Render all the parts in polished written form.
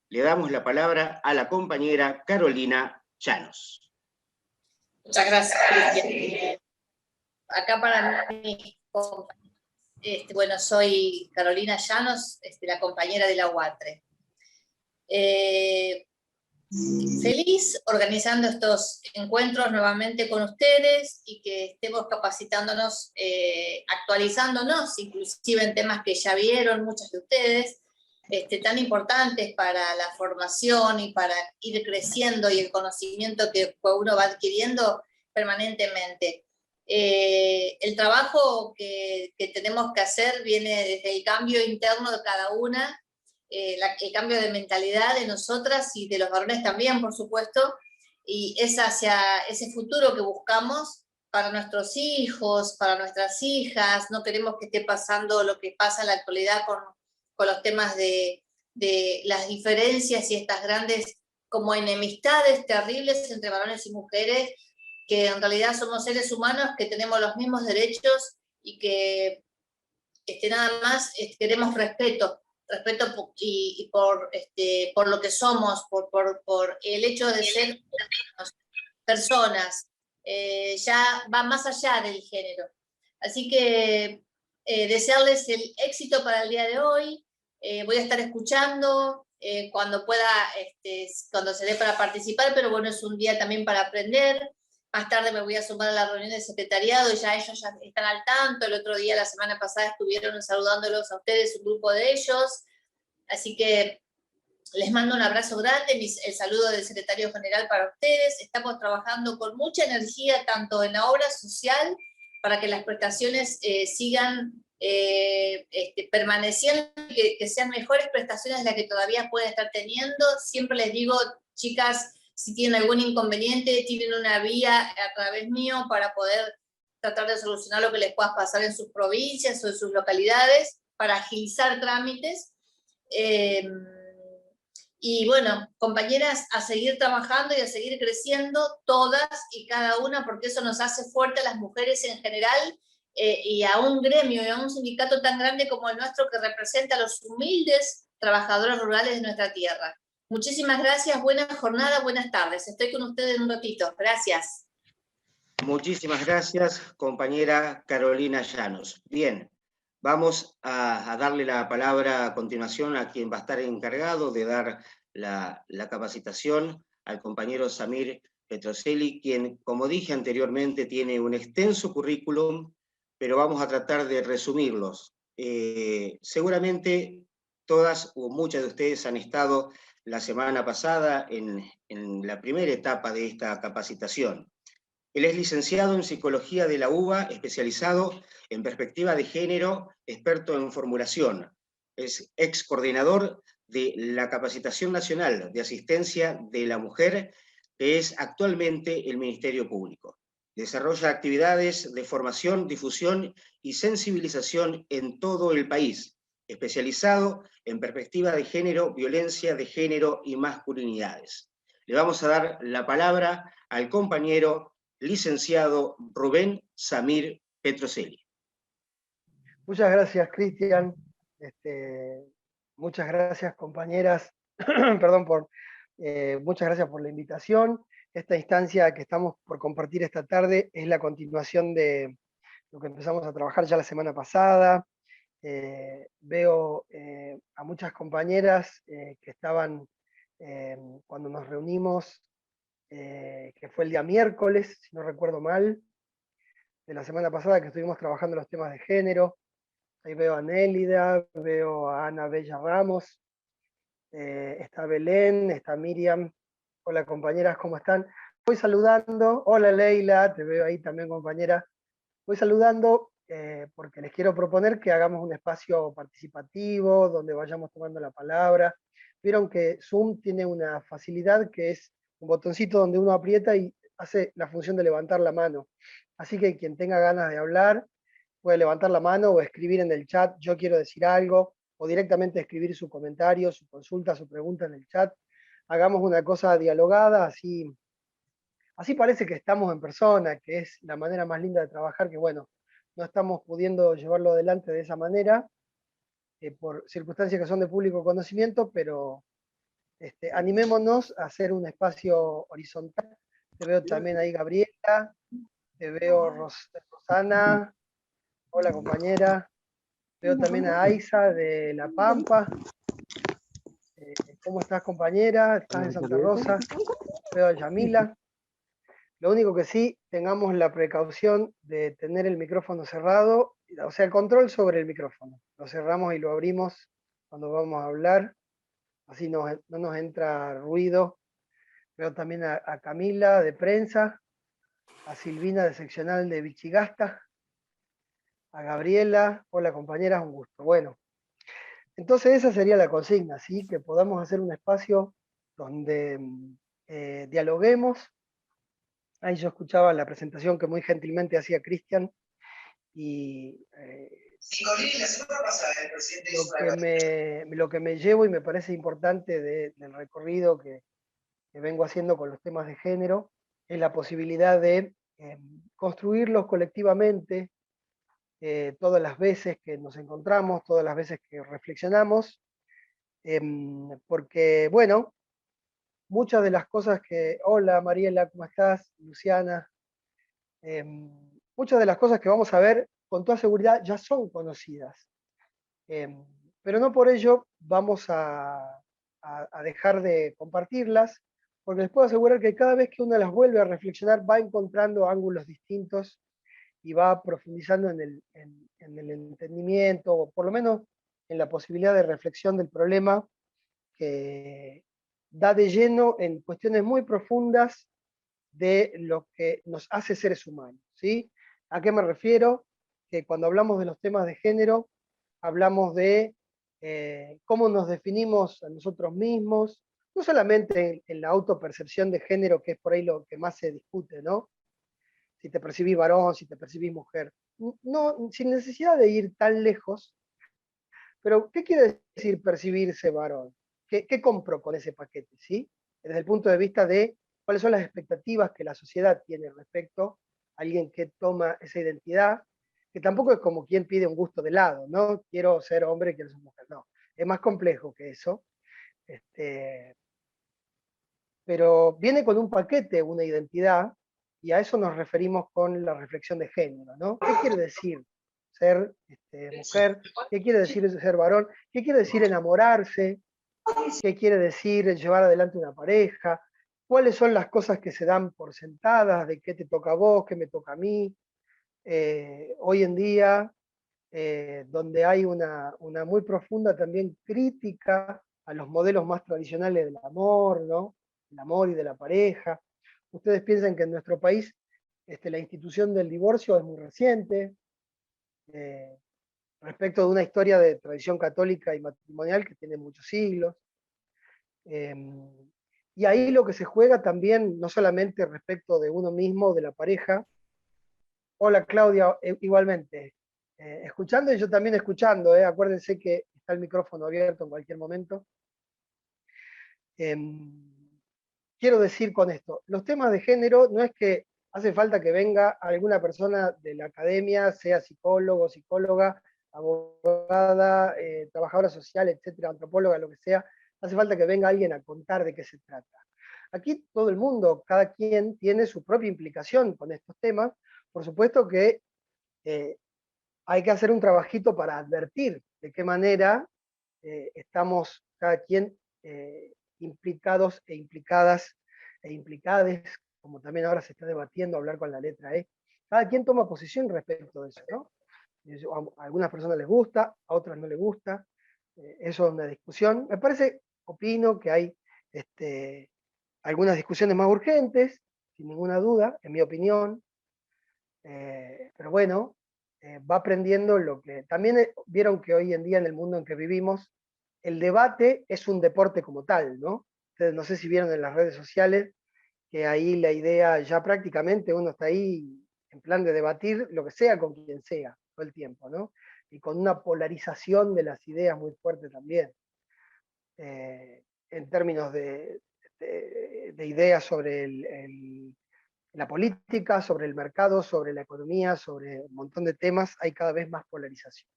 le damos la palabra a la compañera Carolina Llanos. Muchas gracias, Cristian. Acá para mí, bueno, soy Carolina Llanos, la compañera de la UATRE. Feliz organizando estos encuentros nuevamente con ustedes y que estemos capacitándonos, actualizándonos, inclusive en temas que ya vieron muchos de ustedes, tan importantes para la formación y para ir creciendo y el conocimiento que uno va adquiriendo permanentemente. El trabajo que tenemos que hacer viene desde el cambio interno de cada una, el cambio de mentalidad de nosotras y de los varones también, por supuesto, y es hacia ese futuro que buscamos para nuestros hijos, para nuestras hijas. No queremos que esté pasando lo que pasa en la actualidad con los temas de las diferencias y estas grandes como enemistades terribles entre varones y mujeres, que en realidad somos seres humanos que tenemos los mismos derechos y que nada más queremos respeto y por lo que somos, por el hecho de ser personas, ya va más allá del género. Así que desearles el éxito para el día de hoy. Voy a estar escuchando cuando pueda, cuando se dé para participar, pero bueno, es un día también para aprender. Más tarde me voy a sumar a la reunión de secretariado y ya ellos ya están al tanto. El otro día, la semana pasada, estuvieron saludándolos a ustedes, un grupo de ellos. Así que les mando un abrazo grande, el saludo del secretario general para ustedes. Estamos trabajando con mucha energía, tanto en la obra social, para que las prestaciones sigan permaneciendo, que sean mejores prestaciones de las que todavía pueden estar teniendo. Siempre les digo, chicas, si tienen algún inconveniente, tienen una vía a través mío para poder tratar de solucionar lo que les pueda pasar en sus provincias o en sus localidades, para agilizar trámites. Y bueno, compañeras, a seguir trabajando y a seguir creciendo todas y cada una, porque eso nos hace fuertes a las mujeres en general, y a un gremio y a un sindicato tan grande como el nuestro, que representa a los humildes trabajadores rurales de nuestra tierra. Muchísimas gracias, buena jornada, buenas tardes. Estoy con ustedes en un ratito. Gracias. Muchísimas gracias, compañera Carolina Llanos. Bien, vamos a darle la palabra a continuación a quien va a estar encargado de dar la capacitación, al compañero Samir Petroselli, quien, como dije anteriormente, tiene un extenso currículum, pero vamos a tratar de resumirlos. Seguramente todas o muchas de ustedes han estado la semana pasada en la primera etapa de esta capacitación. Él es licenciado en Psicología de la UBA, especializado en perspectiva de género, experto en formulación. Es ex coordinador de la Capacitación Nacional de Asistencia de la Mujer, que es actualmente el Ministerio Público. Desarrolla actividades de formación, difusión y sensibilización en todo el país, especializado en perspectiva de género, violencia de género y masculinidades. Le vamos a dar la palabra al compañero licenciado Rubén Samir Petroselli. Muchas gracias, Cristian. Muchas gracias, compañeras. Perdón muchas gracias por la invitación. Esta instancia que estamos por compartir esta tarde es la continuación de lo que empezamos a trabajar ya la semana pasada. Veo a muchas compañeras que estaban cuando nos reunimos, que fue el día miércoles, si no recuerdo mal, de la semana pasada, que estuvimos trabajando los temas de género. Ahí veo a Nélida, veo a Ana Bella Ramos, está Belén, está Miriam. Hola, compañeras, ¿cómo están? Voy saludando. Hola, Leila, te veo ahí también, compañera. Voy saludando porque les quiero proponer que hagamos un espacio participativo donde vayamos tomando la palabra. Vieron que Zoom tiene una facilidad que es un botoncito donde uno aprieta y hace la función de levantar la mano. Así que quien tenga ganas de hablar puede levantar la mano o escribir en el chat, yo quiero decir algo, o directamente escribir su comentario, su consulta, su pregunta en el chat. Hagamos una cosa dialogada, así parece que estamos en persona, que es la manera más linda de trabajar, que bueno, no estamos pudiendo llevarlo adelante de esa manera, por circunstancias que son de público conocimiento, pero Animémonos a hacer un espacio horizontal. Te veo también ahí, Gabriela, te veo Rosana, hola compañera, veo también a Aiza de La Pampa. ¿Cómo estás, compañera? ¿Estás en Santa Rosa? Veo a Yamila. Lo único que sí, tengamos la precaución de tener el micrófono cerrado, o sea, el control sobre el micrófono. Lo cerramos y lo abrimos cuando vamos a hablar, así no nos entra ruido. Veo también a Camila de prensa, a Silvina de seccional de Vichigasta, a Gabriela, hola compañeras, un gusto. Bueno, entonces esa sería la consigna, ¿sí? Que podamos hacer un espacio donde dialoguemos. Ahí yo escuchaba la presentación que muy gentilmente hacía Cristian, y lo que me llevo y me parece importante del recorrido que vengo haciendo con los temas de género es la posibilidad de construirlos colectivamente todas las veces que nos encontramos, todas las veces que reflexionamos, porque, bueno, muchas de las cosas que... Hola Mariela, ¿cómo estás? Luciana. Muchas de las cosas que vamos a ver con toda seguridad ya son conocidas, pero no por ello vamos a dejar de compartirlas, porque les puedo asegurar que cada vez que uno las vuelve a reflexionar va encontrando ángulos distintos y va profundizando en el entendimiento, o por lo menos en la posibilidad de reflexión del problema, que da de lleno en cuestiones muy profundas de lo que nos hace seres humanos, ¿sí? ¿A qué me refiero? Que cuando hablamos de los temas de género, hablamos de cómo nos definimos a nosotros mismos, no solamente en la autopercepción de género, que es por ahí lo que más se discute, ¿no? Si te percibís varón, si te percibís mujer. No, sin necesidad de ir tan lejos, pero ¿qué quiere decir percibirse varón? ¿Qué compro con ese paquete? ¿Sí? Desde el punto de vista de cuáles son las expectativas que la sociedad tiene respecto a alguien que toma esa identidad, que tampoco es como quien pide un gusto de helado, ¿no? Quiero ser hombre, quiero ser mujer, no. Es más complejo que eso. Pero viene con un paquete, una identidad, y a eso nos referimos con la reflexión de género, ¿no? ¿Qué quiere decir ser mujer? ¿Qué quiere decir ser varón? ¿Qué quiere decir enamorarse? ¿Qué quiere decir llevar adelante una pareja? ¿Cuáles son las cosas que se dan por sentadas? ¿De qué te toca a vos? ¿Qué me toca a mí? Hoy en día, donde hay una muy profunda también crítica a los modelos más tradicionales del amor, ¿no? El amor y de la pareja. Ustedes piensan que en nuestro país la institución del divorcio es muy reciente, eh, respecto de una historia de tradición católica y matrimonial que tiene muchos siglos. Y ahí lo que se juega también, no solamente respecto de uno mismo, de la pareja. Hola Claudia, igualmente. Escuchando y yo también escuchando, acuérdense que está el micrófono abierto en cualquier momento. Quiero decir con esto, los temas de género no es que hace falta que venga alguna persona de la academia, sea psicólogo, psicóloga, abogada, trabajadora social, etcétera, antropóloga, lo que sea, hace falta que venga alguien a contar de qué se trata. Aquí todo el mundo, cada quien tiene su propia implicación con estos temas. Por supuesto que hay que hacer un trabajito para advertir de qué manera estamos cada quien implicados e implicadas e implicades, como también ahora se está debatiendo hablar con la letra E. Cada quien toma posición respecto de eso, ¿no? A algunas personas les gusta, a otras no les gusta, eso es una discusión. Me parece, opino que hay algunas discusiones más urgentes, sin ninguna duda, en mi opinión, pero bueno, va aprendiendo lo que... También vieron que hoy en día en el mundo en que vivimos, el debate es un deporte como tal, ¿no? Ustedes no sé si vieron en las redes sociales que ahí la idea ya prácticamente uno está ahí en plan de debatir lo que sea con quien sea todo el tiempo, ¿no? Y con una polarización de las ideas muy fuerte también, en términos de ideas sobre la política, sobre el mercado, sobre la economía, sobre un montón de temas, hay cada vez más polarización.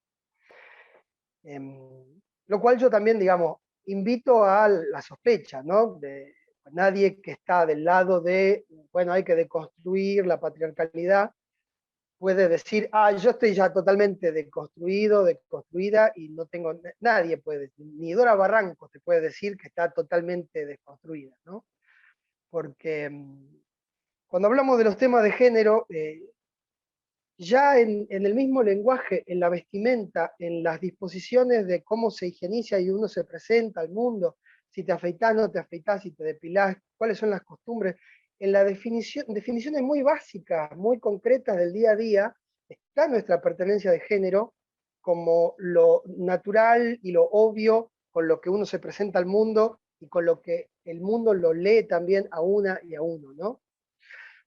Lo cual yo también, digamos, invito a la sospecha, ¿no? De nadie que está del lado de, bueno, hay que deconstruir la patriarcalidad, puede decir, yo estoy ya totalmente deconstruido, deconstruida, y no tengo, nadie puede, ni Dora Barranco te puede decir que está totalmente desconstruida, ¿no? Porque cuando hablamos de los temas de género, ya en el mismo lenguaje, en la vestimenta, en las disposiciones de cómo se higieniza y uno se presenta al mundo, si te afeitás, no te afeitás, si te depilás, cuáles son las costumbres, en la definiciones muy básicas, muy concretas del día a día, está nuestra pertenencia de género como lo natural y lo obvio con lo que uno se presenta al mundo y con lo que el mundo lo lee también a una y a uno, ¿no?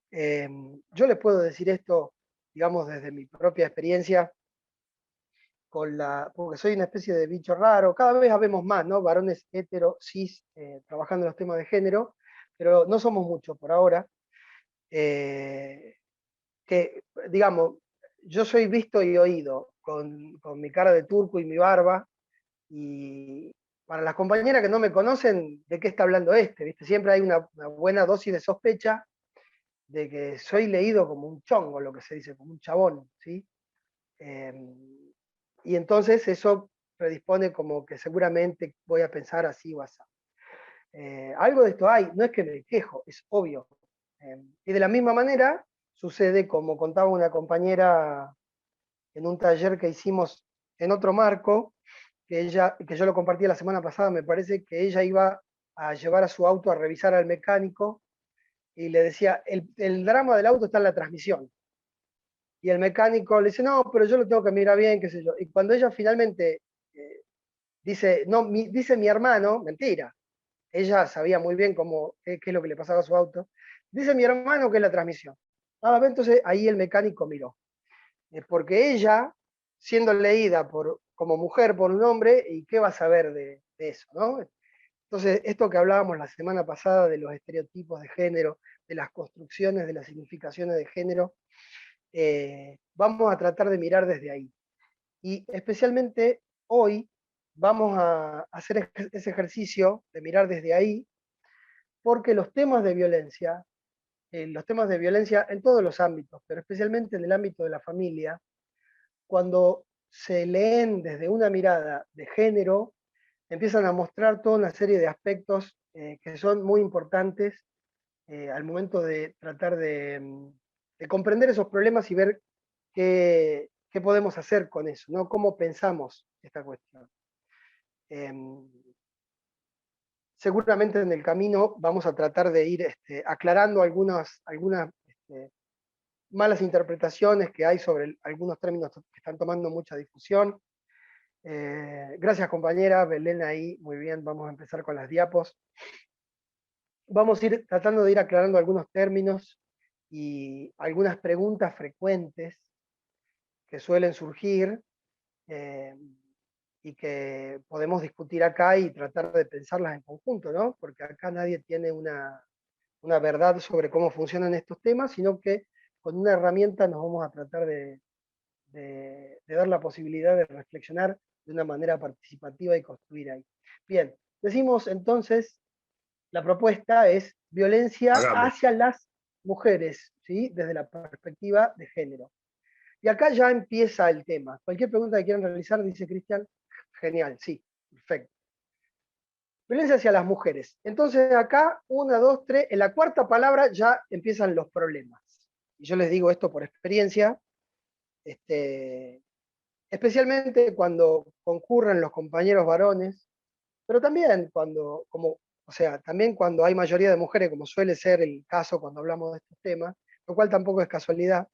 Yo les puedo decir esto, digamos, desde mi propia experiencia, porque soy una especie de bicho raro, cada vez habemos más, ¿no? Varones hetero, cis, trabajando en los temas de género, pero no somos muchos por ahora. Que, digamos, yo soy visto y oído con mi cara de turco y mi barba, y para las compañeras que no me conocen, ¿de qué está hablando este? ¿Viste? Siempre hay una buena dosis de sospecha de que soy leído como un chongo, lo que se dice, como un chabón, ¿sí? Y entonces eso predispone como que seguramente voy a pensar así o así. Algo de esto hay, no es que me quejo, es obvio. Y de la misma manera sucede, como contaba una compañera en un taller que hicimos en otro marco, que yo lo compartí la semana pasada, me parece que ella iba a llevar a su auto a revisar al mecánico, y le decía, el drama del auto está en la transmisión. Y el mecánico le dice, no, pero yo lo tengo que mirar bien, qué sé yo. Y cuando ella finalmente dice, no, dice mi hermano, mentira, ella sabía muy bien qué es lo que le pasaba a su auto, dice mi hermano que es la transmisión. Entonces ahí el mecánico miró. Porque ella, siendo leída como mujer por un hombre, ¿y qué va a saber de eso, no? Entonces, esto que hablábamos la semana pasada de los estereotipos de género, de las construcciones, de las significaciones de género, vamos a tratar de mirar desde ahí. Y especialmente hoy vamos a hacer ese ejercicio de mirar desde ahí, porque los temas de violencia en todos los ámbitos, pero especialmente en el ámbito de la familia, cuando se leen desde una mirada de género, empiezan a mostrar toda una serie de aspectos que son muy importantes al momento de tratar de comprender esos problemas y ver qué podemos hacer con eso, ¿no? Cómo pensamos esta cuestión. Seguramente en el camino vamos a tratar de ir aclarando algunas malas interpretaciones que hay sobre algunos términos que están tomando mucha difusión. Gracias compañera, Belén ahí, muy bien, vamos a empezar con las diapos. Vamos a ir tratando de ir aclarando algunos términos y algunas preguntas frecuentes que suelen surgir y que podemos discutir acá y tratar de pensarlas en conjunto, ¿no? Porque acá nadie tiene una verdad sobre cómo funcionan estos temas, sino que con una herramienta nos vamos a tratar de dar la posibilidad de reflexionar de una manera participativa y construir ahí. Bien, decimos entonces, la propuesta es violencia hacia las mujeres, ¿sí? Desde la perspectiva de género. Y acá ya empieza el tema. Cualquier pregunta que quieran realizar, dice Cristian, genial, sí, perfecto. Violencia hacia las mujeres. Entonces acá, 1, 2, 3, en la cuarta palabra ya empiezan los problemas. Y yo les digo esto por experiencia, especialmente cuando concurren los compañeros varones, pero también también cuando hay mayoría de mujeres, como suele ser el caso cuando hablamos de estos temas, lo cual tampoco es casualidad.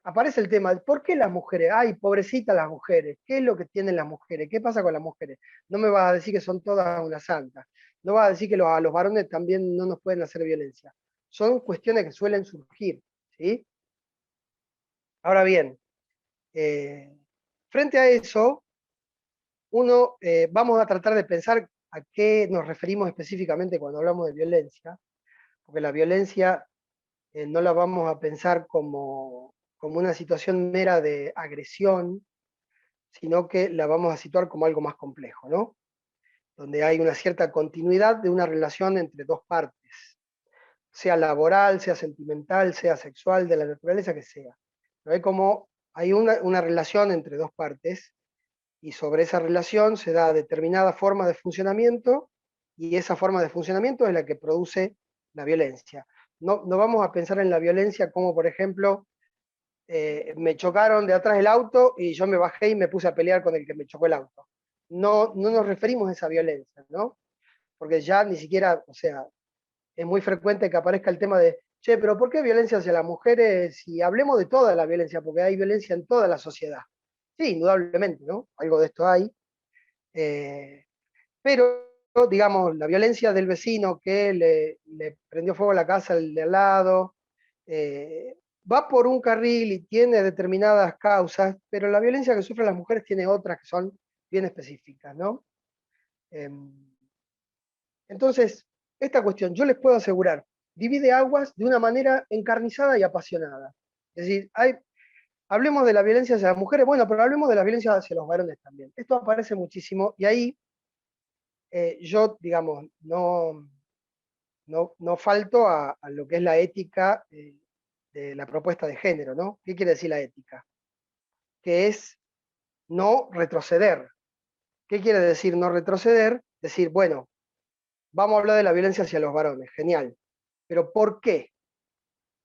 Aparece el tema, ¿por qué las mujeres? Ay, pobrecitas las mujeres, ¿qué es lo que tienen las mujeres? ¿Qué pasa con las mujeres? No me vas a decir que son todas unas santas, no vas a decir que a los varones también no nos pueden hacer violencia. Son cuestiones que suelen surgir, ¿sí? Ahora bien, frente a eso, vamos a tratar de pensar a qué nos referimos específicamente cuando hablamos de violencia, porque la violencia no la vamos a pensar como una situación mera de agresión, sino que la vamos a situar como algo más complejo, ¿no? Donde hay una cierta continuidad de una relación entre dos partes, sea laboral, sea sentimental, sea sexual, de la naturaleza que sea. Pero hay una relación entre dos partes, y sobre esa relación se da determinada forma de funcionamiento, y esa forma de funcionamiento es la que produce la violencia. No vamos a pensar en la violencia como, por ejemplo, me chocaron de atrás el auto y yo me bajé y me puse a pelear con el que me chocó el auto. No nos referimos a esa violencia, ¿no? Porque ya ni siquiera, o sea, es muy frecuente que aparezca el tema de, che, pero ¿por qué violencia hacia las mujeres? Y hablemos de toda la violencia, porque hay violencia en toda la sociedad. Sí, indudablemente, ¿no? Algo de esto hay. Pero, digamos, la violencia del vecino que le prendió fuego a la casa al de al lado, va por un carril y tiene determinadas causas, pero la violencia que sufren las mujeres tiene otras que son bien específicas, ¿no? Entonces, esta cuestión, yo les puedo asegurar, divide aguas de una manera encarnizada y apasionada. Es decir, hablemos de la violencia hacia las mujeres, bueno, pero hablemos de la violencia hacia los varones también. Esto aparece muchísimo y ahí yo, digamos, no falto a lo que es la ética de la propuesta de género, ¿no? ¿Qué quiere decir la ética? Que es no retroceder. ¿Qué quiere decir no retroceder? Decir, bueno, vamos a hablar de la violencia hacia los varones, genial. ¿Pero por qué?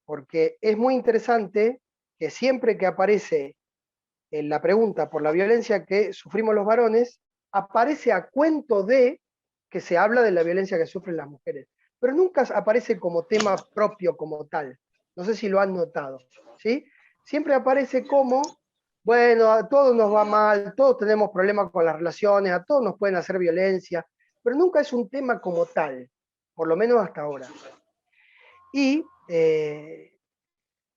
Porque es muy interesante que siempre que aparece en la pregunta por la violencia que sufrimos los varones, aparece a cuento de que se habla de la violencia que sufren las mujeres, pero nunca aparece como tema propio como tal. No sé si lo han notado, ¿sí? Siempre aparece como, bueno, a todos nos va mal, todos tenemos problemas con las relaciones, a todos nos pueden hacer violencia, pero nunca es un tema como tal, por lo menos hasta ahora. Y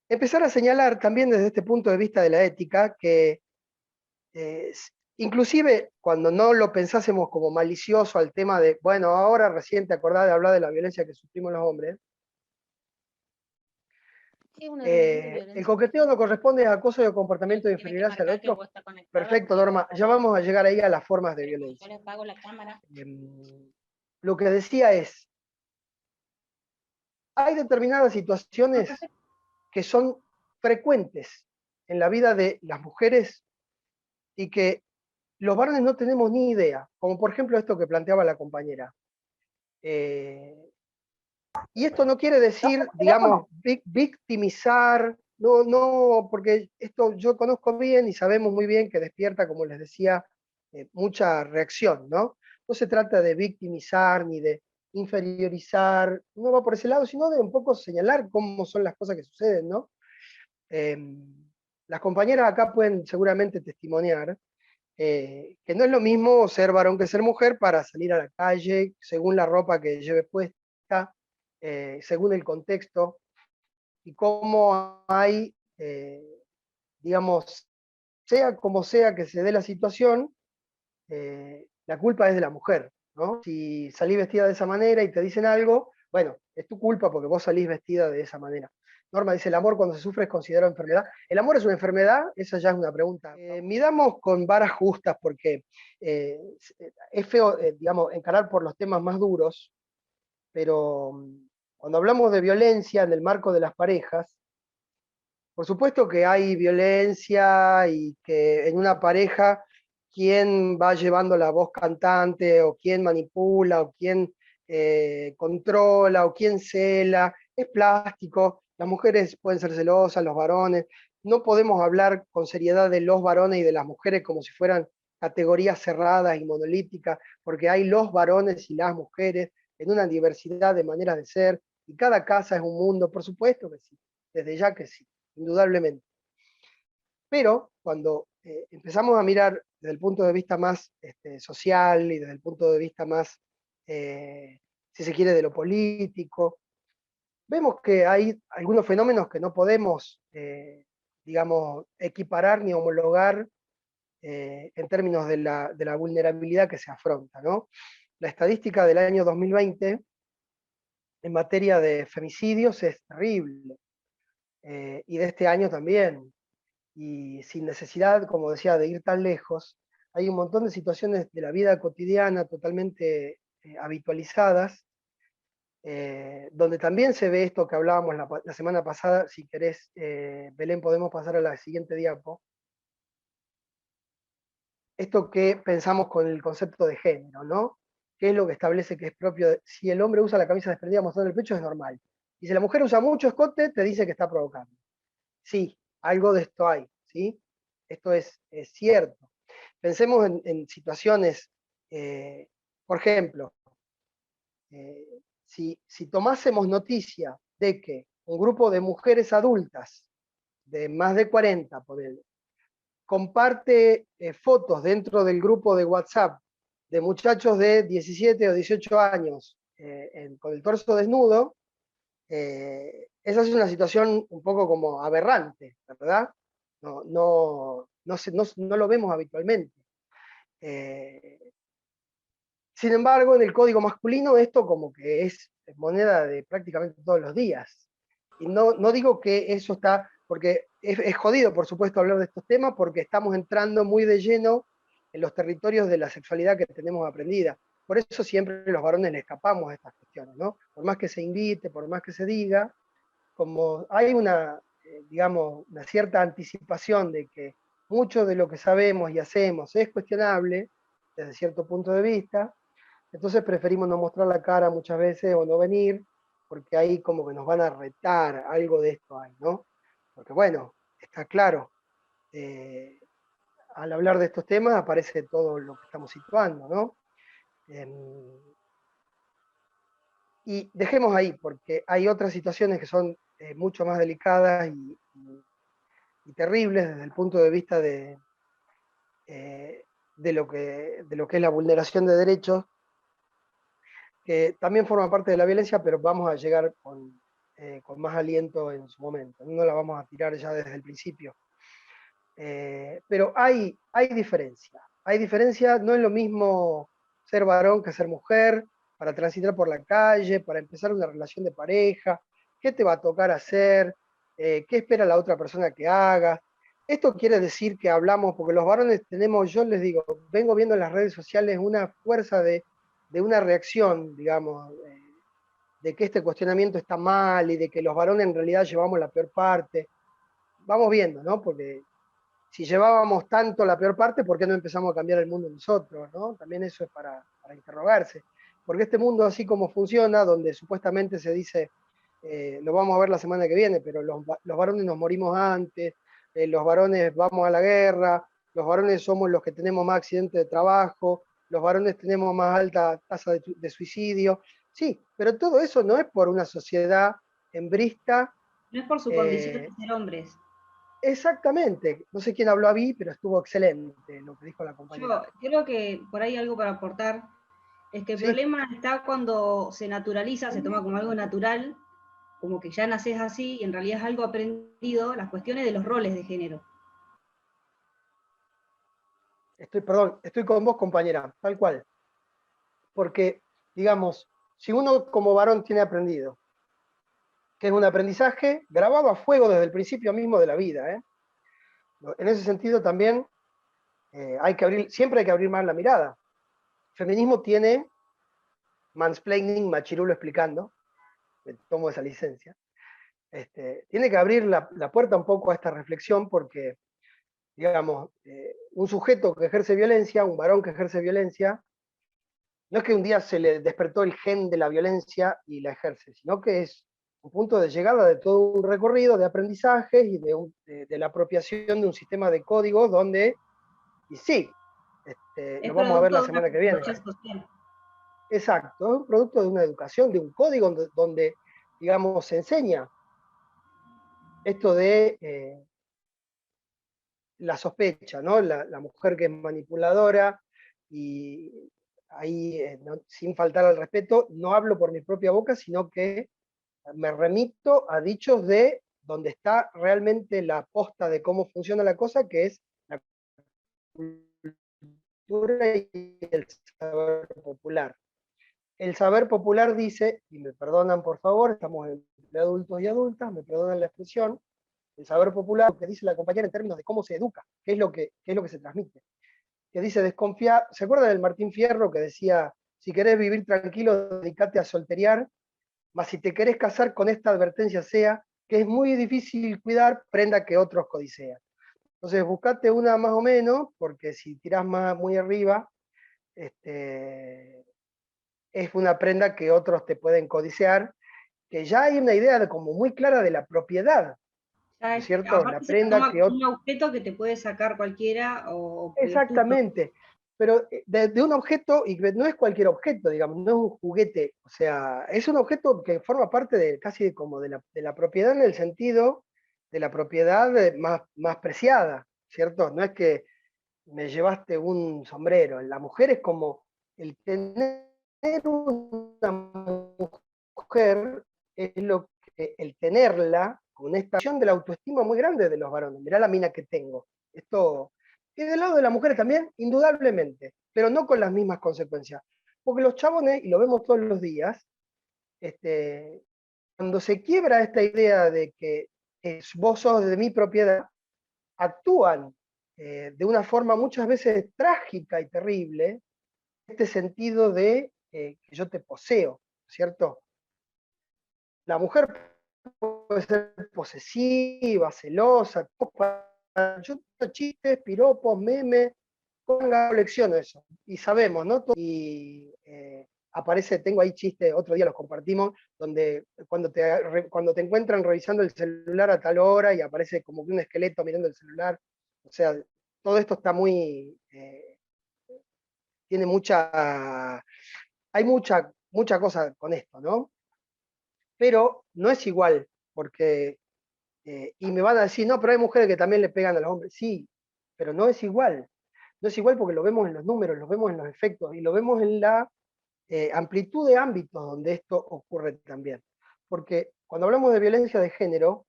empezar a señalar también desde este punto de vista de la ética que inclusive cuando no lo pensásemos como malicioso al tema de, bueno, ahora recién te acordás de hablar de la violencia que sufrimos los hombres, el coqueteo no corresponde a acoso y a comportamiento de inferioridad hacia el otro. Perfecto, Norma, ya vamos a llegar ahí a las formas de violencia. Yo le apago la cámara. Lo que decía es, hay determinadas situaciones que son frecuentes en la vida de las mujeres y que los varones no tenemos ni idea, como por ejemplo esto que planteaba la compañera. Y esto no quiere decir, digamos, victimizar, no, porque esto yo conozco bien y sabemos muy bien que despierta, como les decía, mucha reacción, ¿no? No se trata de victimizar ni de inferiorizar, no va por ese lado, sino de un poco señalar cómo son las cosas que suceden, ¿no? Las compañeras acá pueden seguramente testimoniar que no es lo mismo ser varón que ser mujer para salir a la calle, según la ropa que lleve puesta, según el contexto, y cómo hay, digamos, sea como sea que se dé la situación, la culpa es de la mujer, ¿no? Si salís vestida de esa manera y te dicen algo, bueno, es tu culpa porque vos salís vestida de esa manera. Norma dice, ¿el amor cuando se sufre es considerado enfermedad? ¿El amor es una enfermedad? Esa ya es una pregunta. Midamos con varas justas porque es feo, digamos, encarar por los temas más duros, pero cuando hablamos de violencia en el marco de las parejas, por supuesto que hay violencia y que en una pareja quién va llevando la voz cantante o quién manipula o quién controla o quién cela, es plástico, las mujeres pueden ser celosas, los varones, no podemos hablar con seriedad de los varones y de las mujeres como si fueran categorías cerradas y monolíticas, porque hay los varones y las mujeres en una diversidad de maneras de ser, y cada casa es un mundo, por supuesto que sí, desde ya que sí, indudablemente. Pero cuando empezamos a mirar desde el punto de vista más social y desde el punto de vista más, si se quiere, de lo político, vemos que hay algunos fenómenos que no podemos, digamos, equiparar ni homologar en términos de la vulnerabilidad que se afronta, ¿no? La estadística del año 2020 en materia de femicidios es terrible, y de este año también. y sin necesidad, como decía, de ir tan lejos, hay un montón de situaciones de la vida cotidiana totalmente habitualizadas, donde también se ve esto que hablábamos la semana pasada. Si querés, Belén, podemos pasar a la siguiente diapo. Esto que pensamos con el concepto de género, ¿no? ¿Qué es lo que establece que es propio? Si el hombre usa la camisa desprendida mostrando el pecho, es normal. Y si la mujer usa mucho escote, te dice que está provocando. Sí, algo de esto hay, ¿sí? Esto es cierto. Pensemos en situaciones, por ejemplo, si tomásemos noticia de que un grupo de mujeres adultas de más de 40, por él, comparte fotos dentro del grupo de WhatsApp de muchachos de 17 o 18 años con el torso desnudo, esa es una situación un poco como aberrante, ¿verdad? No lo vemos habitualmente. Sin embargo, en el código masculino esto como que es moneda de prácticamente todos los días. Y no digo que eso está, porque es jodido, por supuesto, hablar de estos temas, porque estamos entrando muy de lleno en los territorios de la sexualidad que tenemos aprendida. Por eso siempre los varones le escapamos a estas cuestiones, ¿no? Por más que se invite, por más que se diga, como hay digamos, una cierta anticipación de que mucho de lo que sabemos y hacemos es cuestionable desde cierto punto de vista, entonces preferimos no mostrar la cara muchas veces o no venir, porque ahí como que nos van a retar, algo de esto hay, ¿no? Porque bueno, está claro, al hablar de estos temas aparece todo lo que estamos situando, ¿no? Y dejemos ahí, porque hay otras situaciones que son mucho más delicadas y terribles desde el punto de vista de lo que es la vulneración de derechos, que también forma parte de la violencia, pero vamos a llegar con más aliento en su momento. No la vamos a tirar ya desde el principio. Pero hay diferencia. Hay diferencia, no es lo mismo ser varón que ser mujer, para transitar por la calle, para empezar una relación de pareja, qué te va a tocar hacer, qué espera la otra persona que hagas. Esto quiere decir que hablamos, porque los varones tenemos, yo les digo, vengo viendo en las redes sociales una fuerza de una reacción, digamos, de que este cuestionamiento está mal y de que los varones en realidad llevamos la peor parte. Vamos viendo, ¿no? Porque si llevábamos tanto la peor parte, ¿por qué no empezamos a cambiar el mundo nosotros, ¿no? También eso es para interrogarse. Porque este mundo así como funciona, donde supuestamente se dice, lo vamos a ver la semana que viene, pero los varones nos morimos antes, los varones vamos a la guerra, los varones somos los que tenemos más accidentes de trabajo, los varones tenemos más alta tasa de suicidio. Sí, pero todo eso no es por una sociedad hembrista. No es por su condición de ser hombres. Exactamente. No sé quién habló a mí, pero estuvo excelente lo que dijo la compañera. Yo creo que por ahí algo para aportar es que el problema está cuando se naturaliza, se toma como algo natural, como que ya naces así y en realidad es algo aprendido, las cuestiones de los roles de género. Estoy con vos, compañera, tal cual. Porque, digamos, si uno como varón tiene aprendido, que es un aprendizaje grabado a fuego desde el principio mismo de la vida, en ese sentido también siempre hay que abrir más la mirada. El feminismo tiene mansplaining, machirulo explicando, me tomo esa licencia, tiene que abrir la puerta un poco a esta reflexión porque, digamos, un sujeto que ejerce violencia, un varón que ejerce violencia, no es que un día se le despertó el gen de la violencia y la ejerce, sino que es un punto de llegada de todo un recorrido de aprendizajes y de la apropiación de un sistema de códigos donde, y sí, lo vamos a ver la semana que viene. Exacto, es un producto de una educación, de un código donde digamos, se enseña esto de la sospecha, ¿no? La mujer que es manipuladora, y ahí, sin faltar al respeto, no hablo por mi propia boca, sino que me remito a dichos de donde está realmente la posta de cómo funciona la cosa, que es la cultura y el saber popular. El saber popular dice, y me perdonan por favor, estamos entre adultos y adultas, me perdonan la expresión, el saber popular, que dice la compañera en términos de cómo se educa, qué es lo que se transmite. Que dice desconfiar, ¿se acuerdan del Martín Fierro que decía, si querés vivir tranquilo, dedicate a solterear, mas si te querés casar con esta advertencia sea, que es muy difícil cuidar prenda que otros codicean? Entonces buscate una más o menos, porque si tirás más muy arriba, es una prenda que otros te pueden codiciar, que ya hay una idea como muy clara de la propiedad, ¿no es cierto? La Aparte se prenda toma que como un objeto que te puede sacar cualquiera o es tuyo. exactamente, pero de un objeto, y no es cualquier objeto, digamos, no es un juguete, o sea, es un objeto que forma parte de casi como de la propiedad en el sentido de la propiedad más preciada, ¿cierto? No es que me llevaste un sombrero, la mujer es como el tener una mujer, es lo que el tenerla, con esta acción de la autoestima muy grande de los varones, mirá la mina que tengo, esto. Y del lado de las mujeres también, indudablemente, pero no con las mismas consecuencias. Porque los chabones, y lo vemos todos los días, cuando se quiebra esta idea de que vos sos de mi propiedad, actúan de una forma muchas veces trágica y terrible, este sentido de que yo te poseo, ¿cierto? La mujer puede ser posesiva, celosa, yo tengo chistes, piropos, memes, con la colección eso. Y sabemos, ¿no? Y aparece, tengo ahí chistes, otro día los compartimos, donde cuando te encuentran revisando el celular a tal hora y aparece como que un esqueleto mirando el celular. O sea, todo esto está muy, tiene hay mucha cosa con esto, ¿no? Pero no es igual, porque, y me van a decir, no, pero hay mujeres que también le pegan a los hombres. Sí, pero no es igual. No es igual porque lo vemos en los números, lo vemos en los efectos y lo vemos en la amplitud de ámbitos donde esto ocurre también. Porque cuando hablamos de violencia de género,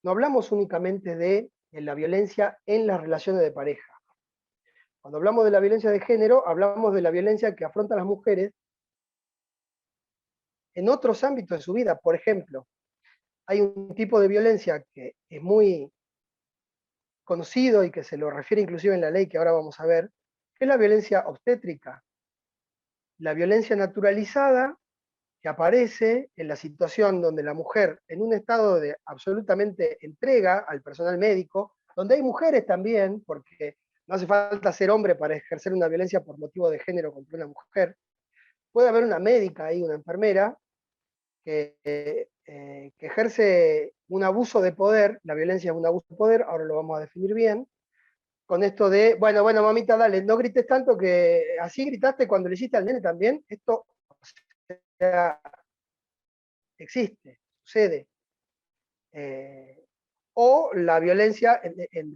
no hablamos únicamente de la violencia en las relaciones de pareja. Cuando hablamos de la violencia de género, hablamos de la violencia que afrontan las mujeres en otros ámbitos de su vida. Por ejemplo, hay un tipo de violencia que es muy conocido y que se lo refiere inclusive en la ley que ahora vamos a ver, que es la violencia obstétrica. La violencia naturalizada que aparece en la situación donde la mujer, en un estado de absolutamente entrega al personal médico, donde hay mujeres también, porque no hace falta ser hombre para ejercer una violencia por motivo de género contra una mujer, puede haber una médica ahí, una enfermera, que ejerce un abuso de poder, la violencia es un abuso de poder, ahora lo vamos a definir bien, con esto de, bueno, mamita, dale, no grites tanto, que así gritaste cuando le hiciste al nene también, esto existe, sucede. O la violencia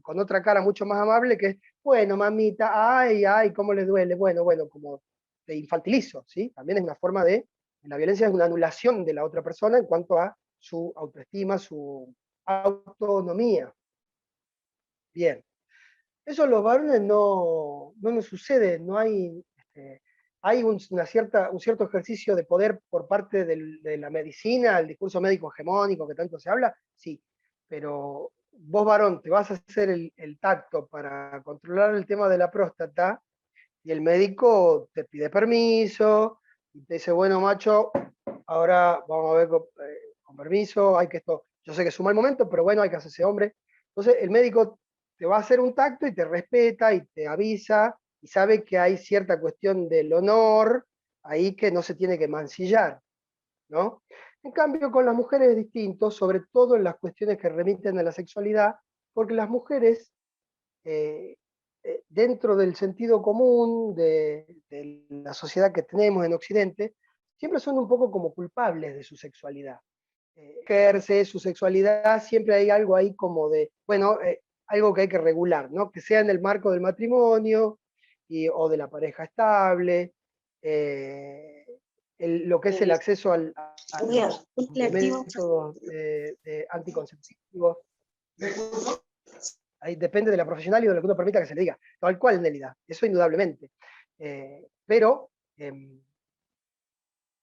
con otra cara mucho más amable, que es, bueno, mamita, ay, cómo le duele, bueno, como te infantilizo, ¿sí? También es una forma la violencia es una anulación de la otra persona en cuanto a su autoestima, su autonomía. Bien. Eso los varones no nos sucede, no hay, hay un cierto ejercicio de poder por parte de la medicina, el discurso médico hegemónico que tanto se habla, sí, pero vos varón te vas a hacer el tacto para controlar el tema de la próstata y el médico te pide permiso y te dice, bueno macho, ahora vamos a ver con permiso, hay que esto, yo sé que es un mal momento, pero bueno, hay que hacerse hombre. Entonces el médico te va a hacer un tacto y te respeta y te avisa y sabe que hay cierta cuestión del honor ahí que no se tiene que mancillar, ¿no? En cambio, con las mujeres es distinto, sobre todo en las cuestiones que remiten a la sexualidad, porque las mujeres, dentro del sentido común de la sociedad que tenemos en Occidente, siempre son un poco como culpables de su sexualidad. Ejerce su sexualidad, siempre hay algo ahí como de, bueno, algo que hay que regular, ¿no? Que sea en el marco del matrimonio o de la pareja estable, lo que es el acceso a los métodos anticonceptivos. Ahí depende de la profesional y de lo que uno permita que se le diga. Tal cual, Nélida, eso indudablemente. Pero,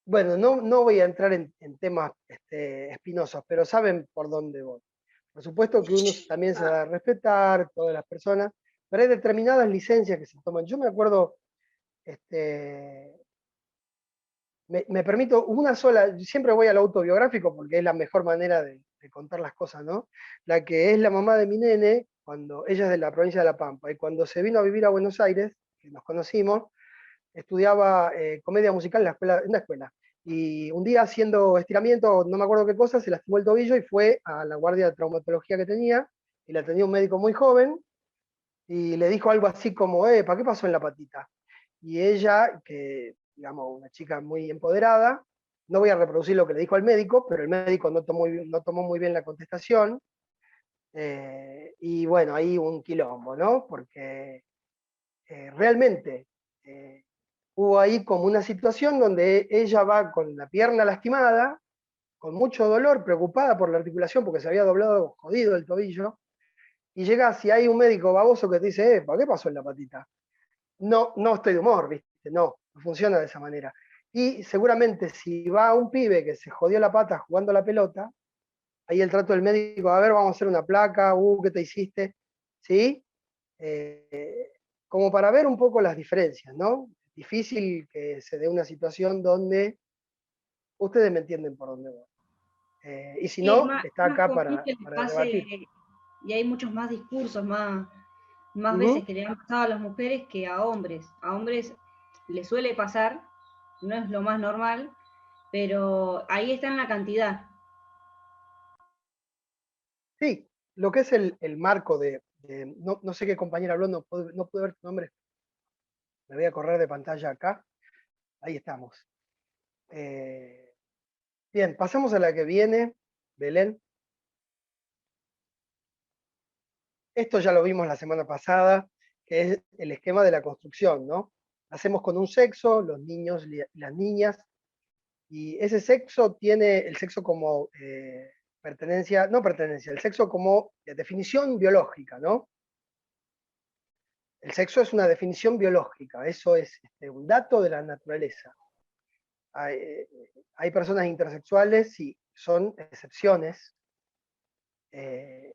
bueno, no voy a entrar en temas espinosos, pero saben por dónde voy. Por supuesto que uno también se da a respetar, todas las personas, pero hay determinadas licencias que se toman. Yo me acuerdo, me permito una sola, siempre voy al autobiográfico porque es la mejor manera de contar las cosas, ¿no? La que es la mamá de mi nene, cuando ella es de la provincia de La Pampa, y cuando se vino a vivir a Buenos Aires, que nos conocimos, estudiaba comedia musical en la escuela. Y un día haciendo estiramiento, no me acuerdo qué cosa, se lastimó el tobillo y fue a la guardia de traumatología que tenía, y la tenía un médico muy joven, y le dijo algo así como, ¿para qué pasó en la patita? Y ella, que digamos, una chica muy empoderada, no voy a reproducir lo que le dijo al médico, pero el médico no tomó muy bien la contestación, y bueno, ahí un quilombo, ¿no? Porque realmente hubo ahí como una situación donde ella va con la pierna lastimada, con mucho dolor, preocupada por la articulación porque se había doblado, jodido el tobillo, y llega, si hay un médico baboso que te dice, ¿para qué pasó en la patita? No, no estoy de humor, ¿viste? No, no funciona de esa manera. Y seguramente si va un pibe que se jodió la pata jugando la pelota, ahí el trato del médico, a ver, vamos a hacer una placa, ¿qué te hiciste? ¿Sí? Como para ver un poco las diferencias, ¿no? Difícil que se dé una situación donde ustedes me entienden por dónde voy. Y si Sí, es no, más, está más acá común que les para pase, debatir. y hay muchos más discursos, más veces Ujú. que le han pasado a las mujeres que a hombres. A hombres les suele pasar, no es lo más normal, pero ahí está en la cantidad. Sí, lo que es el marco no, no sé qué compañera habló, no pude ver tu nombre, me voy a correr de pantalla acá, ahí estamos. Bien, pasamos a la que viene, Belén. Esto ya lo vimos la semana pasada, que es el esquema de la construcción, ¿no? Hacemos con un sexo, los niños y las niñas, y ese sexo tiene el sexo como el sexo como definición biológica, ¿no? El sexo es una definición biológica, eso es un dato de la naturaleza. Hay personas intersexuales, sí, son excepciones, eh,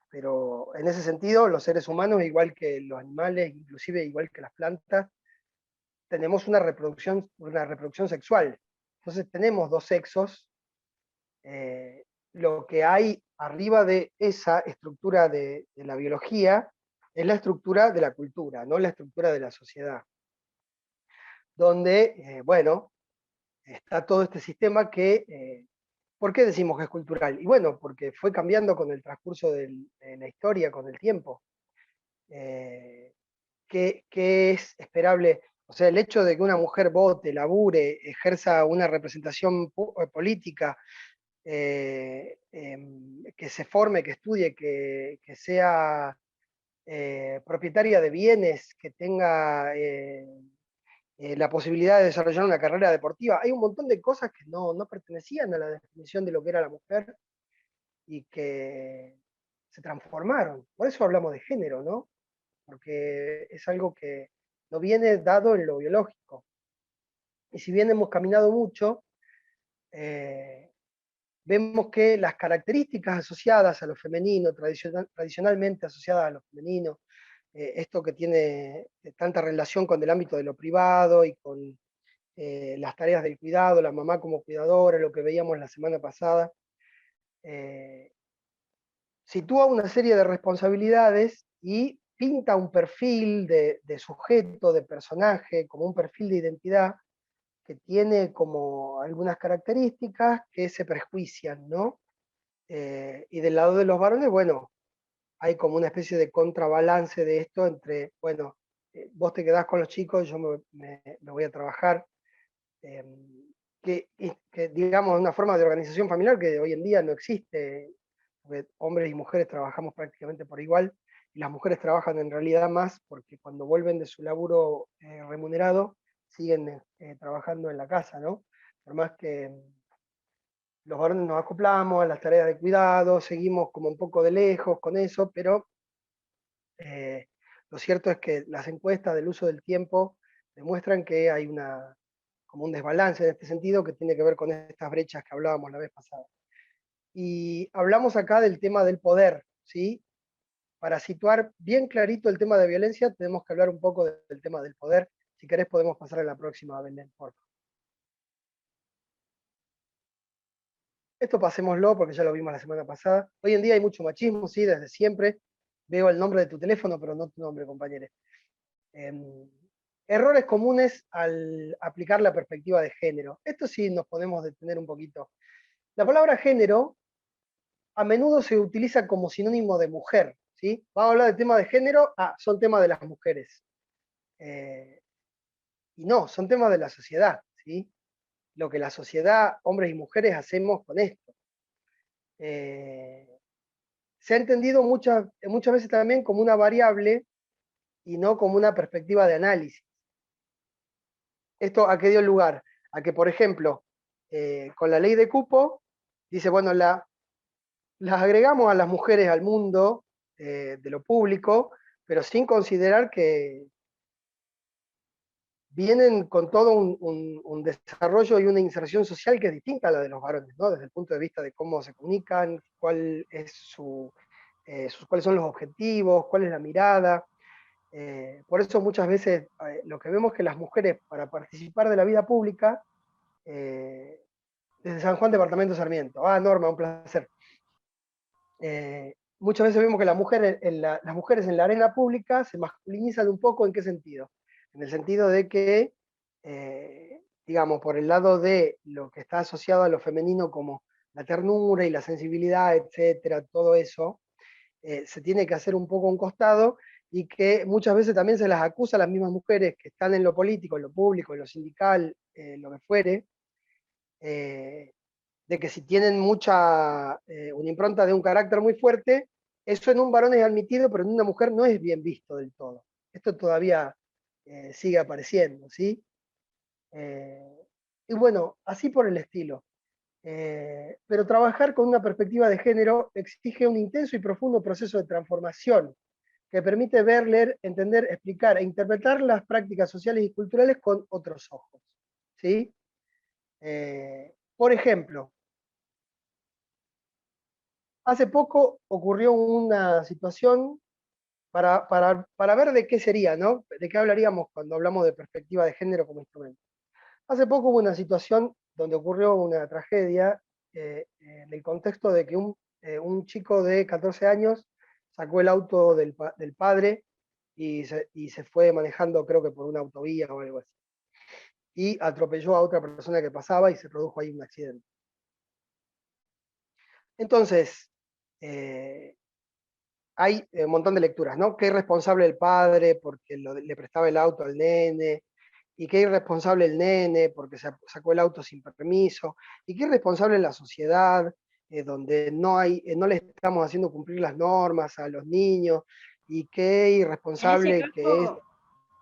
pero en ese sentido los seres humanos, igual que los animales, inclusive igual que las plantas, tenemos una reproducción sexual. Entonces tenemos dos sexos. Lo que hay arriba de esa estructura de la biología es la estructura de la cultura, no la estructura de la sociedad. Donde, bueno, está todo este sistema que, ¿por qué decimos que es cultural? Y bueno, porque fue cambiando con el transcurso de la historia, con el tiempo. ¿Qué es esperable? O sea, el hecho de que una mujer vote, labure, ejerza una representación política, que se forme, que estudie, que sea propietaria de bienes, que tenga la posibilidad de desarrollar una carrera deportiva. Hay un montón de cosas que no pertenecían a la definición de lo que era la mujer y que se transformaron. Por eso hablamos de género, ¿no? Porque es algo que no viene dado en lo biológico. Y si bien hemos caminado mucho, vemos que las características asociadas a lo femenino, tradicionalmente asociadas a lo femenino, esto que tiene tanta relación con el ámbito de lo privado y con las tareas del cuidado, la mamá como cuidadora, lo que veíamos la semana pasada, sitúa una serie de responsabilidades y pinta un perfil de sujeto, de personaje, como un perfil de identidad que tiene como algunas características que se prejuician, ¿no? Y del lado de los varones, bueno, hay como una especie de contrabalance de esto entre, bueno, vos te quedás con los chicos, yo me voy a trabajar, eh, que digamos una forma de organización familiar que hoy en día no existe, porque hombres y mujeres trabajamos prácticamente por igual, y las mujeres trabajan en realidad más porque cuando vuelven de su laburo remunerado, siguen trabajando en la casa, ¿no? Por más que los varones nos acoplamos a las tareas de cuidado, seguimos como un poco de lejos con eso, pero eh, lo cierto es que las encuestas del uso del tiempo demuestran que hay como un desbalance en este sentido que tiene que ver con estas brechas que hablábamos la vez pasada. y hablamos acá del tema del poder, ¿sí? Para situar bien clarito el tema de violencia, tenemos que hablar un poco del tema del poder. Si querés podemos pasar a la próxima, Belén, por favor. Esto pasémoslo porque ya lo vimos la semana pasada. Hoy en día hay mucho machismo, sí, desde siempre. Veo el nombre de tu teléfono, pero no tu nombre, compañero. Errores comunes al aplicar la perspectiva de género. Esto sí nos podemos detener un poquito. La palabra género a menudo se utiliza como sinónimo de mujer, ¿sí? Vamos a hablar del tema de género, son temas de las mujeres. Y no, son temas de la sociedad, ¿sí? Lo que la sociedad, hombres y mujeres, hacemos con esto. Se ha entendido muchas veces también como una variable y no como una perspectiva de análisis. ¿Esto a qué dio lugar? A que, por ejemplo, con la ley de cupo, dice, bueno, las agregamos a las mujeres al mundo de lo público, pero sin considerar que vienen con todo un desarrollo y una inserción social que es distinta a la de los varones, ¿no? Desde el punto de vista de cómo se comunican, cuáles son los objetivos, cuál es la mirada. Por eso muchas veces lo que vemos es que las mujeres, para participar de la vida pública, desde San Juan, Departamento Sarmiento. Norma, un placer. Muchas veces vemos que las mujeres en la arena pública se masculinizan un poco. ¿En qué sentido? En el sentido de que, digamos, por el lado de lo que está asociado a lo femenino como la ternura y la sensibilidad, etcétera, todo eso, se tiene que hacer un poco a un costado, y que muchas veces también se las acusa a las mismas mujeres que están en lo político, en lo público, en lo sindical, lo que fuere, de que si tienen una impronta de un carácter muy fuerte, eso en un varón es admitido, pero en una mujer no es bien visto del todo. Esto todavía sigue apareciendo, ¿sí? Y bueno, así por el estilo. Pero trabajar con una perspectiva de género exige un intenso y profundo proceso de transformación que permite ver, leer, entender, explicar e interpretar las prácticas sociales y culturales con otros ojos, ¿sí? Por ejemplo, hace poco ocurrió una situación para ver de qué sería, ¿no? De qué hablaríamos cuando hablamos de perspectiva de género como instrumento. Hace poco hubo una situación donde ocurrió una tragedia en el contexto de que un chico de 14 años sacó el auto del padre y se fue manejando, creo que por una autovía o algo así. Y atropelló a otra persona que pasaba y se produjo ahí un accidente. Entonces, hay un montón de lecturas, ¿no? Qué irresponsable el padre porque le prestaba el auto al nene, y qué irresponsable el nene porque sacó el auto sin permiso, y qué irresponsable la sociedad, donde no le estamos haciendo cumplir las normas a los niños, y qué irresponsable En ese que es. caso,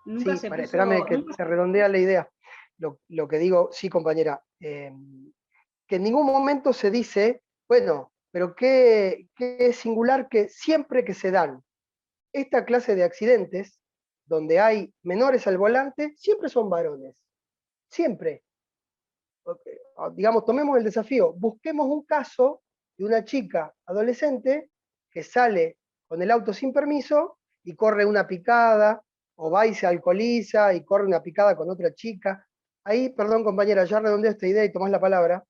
nunca Sí, se puso, espérame que nunca se redondea la idea. Lo que digo, sí, compañera, que en ningún momento se dice, bueno, pero qué singular que siempre que se dan esta clase de accidentes, donde hay menores al volante, siempre son varones. Siempre. Digamos, tomemos el desafío, busquemos un caso de una chica adolescente que sale con el auto sin permiso y corre una picada, o va y se alcoholiza y corre una picada con otra chica. Ahí, perdón compañera, ya redondeo esta idea y tomás la palabra.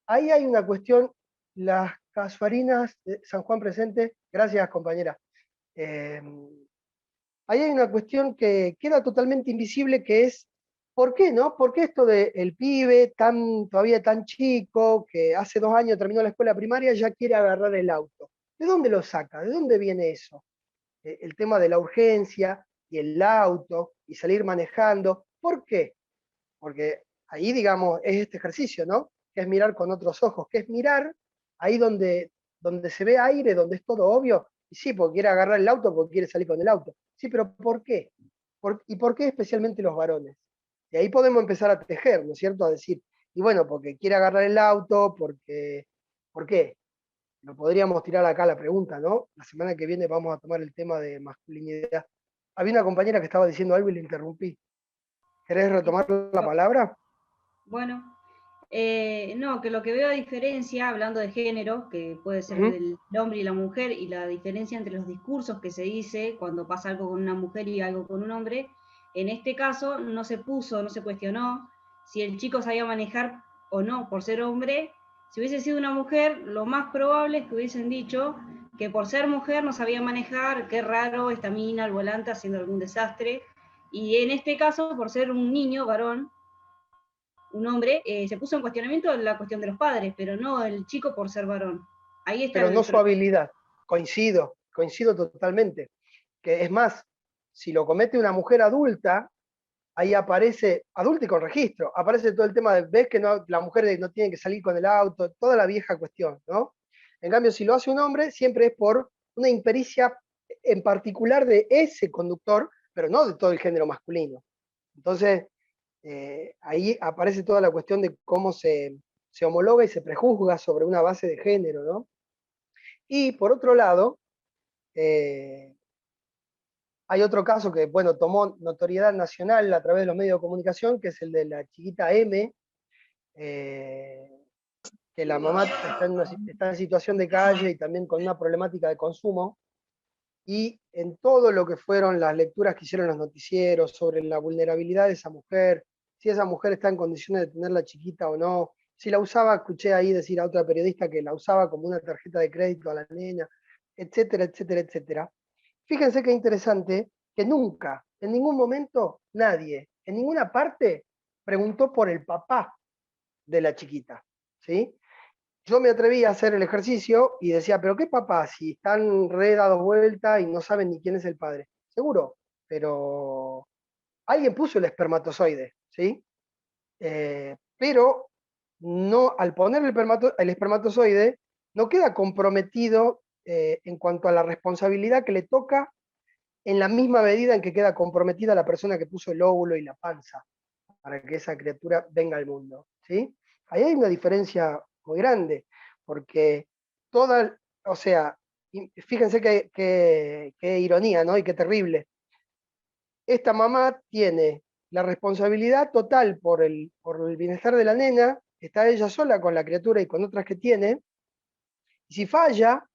Ahí hay una cuestión, las casuarinas de San Juan presente, gracias compañera. Ahí hay una cuestión que queda totalmente invisible, que es, ¿por qué no? ¿Por qué esto del pibe todavía tan chico, que hace 2 años terminó la escuela primaria, ya quiere agarrar el auto? ¿De dónde lo saca? ¿De dónde viene eso? El tema de la urgencia y el auto y salir manejando. ¿Por qué? Porque ahí, digamos, es este ejercicio, ¿no? Que es mirar con otros ojos, que es mirar ahí donde se ve aire, donde es todo obvio, y sí, porque quiere agarrar el auto, porque quiere salir con el auto. Sí, pero ¿por qué? ¿Y por qué especialmente los varones? Y ahí podemos empezar a tejer, ¿no es cierto? A decir, y bueno, porque quiere agarrar el auto, porque, ¿por qué? Lo podríamos tirar acá la pregunta, ¿no? La semana que viene vamos a tomar el tema de masculinidad. Había una compañera que estaba diciendo algo y le interrumpí. ¿Querés retomar la palabra? bueno, No, que lo que veo a diferencia, hablando de género, que puede ser del hombre y la mujer, y la diferencia entre los discursos que se dice cuando pasa algo con una mujer y algo con un hombre, en este caso no se puso, no se cuestionó si el chico sabía manejar o no por ser hombre. Si hubiese sido una mujer, lo más probable es que hubiesen dicho que por ser mujer no sabía manejar, qué raro esta mina al volante haciendo algún desastre. Y en este caso, por ser un niño, varón, un hombre, se puso en cuestionamiento la cuestión de los padres, pero no el chico por ser varón. Ahí está Pero el no su problema. habilidad. Coincido totalmente. Que es más, si lo comete una mujer adulta, ahí aparece, adulta y con registro, aparece todo el tema de, ves que no, la mujer no tiene que salir con el auto, toda la vieja cuestión, ¿no? En cambio, si lo hace un hombre, siempre es por una impericia en particular de ese conductor, pero no de todo el género masculino. Entonces, ahí aparece toda la cuestión de cómo se homologa y se prejuzga sobre una base de género, ¿no? Y por otro lado, hay otro caso que, bueno, tomó notoriedad nacional a través de los medios de comunicación, que es el de la chiquita M, que la mamá está en situación de calle y también con una problemática de consumo, y en todo lo que fueron las lecturas que hicieron los noticieros sobre la vulnerabilidad de esa mujer, si esa mujer está en condiciones de tenerla chiquita o no, si la usaba, escuché ahí decir a otra periodista que la usaba como una tarjeta de crédito a la nena, etcétera, etcétera, etcétera. Fíjense qué interesante que nunca, en ningún momento, nadie, en ninguna parte, preguntó por el papá de la chiquita, ¿sí? Yo me atreví a hacer el ejercicio y decía, pero ¿qué papá? Si están re dados vuelta y no saben ni quién es el padre. Seguro, pero alguien puso el espermatozoide, ¿sí? Pero no, al poner el espermatozoide, no queda comprometido en cuanto a la responsabilidad que le toca en la misma medida en que queda comprometida la persona que puso el óvulo y la panza para que esa criatura venga al mundo, ¿sí? Ahí hay una diferencia muy grande, porque toda, o sea, fíjense qué ironía, ¿no? Y qué terrible. Esta mamá tiene la responsabilidad total por el bienestar de la nena, está ella sola con la criatura y con otras que tiene, y si falla,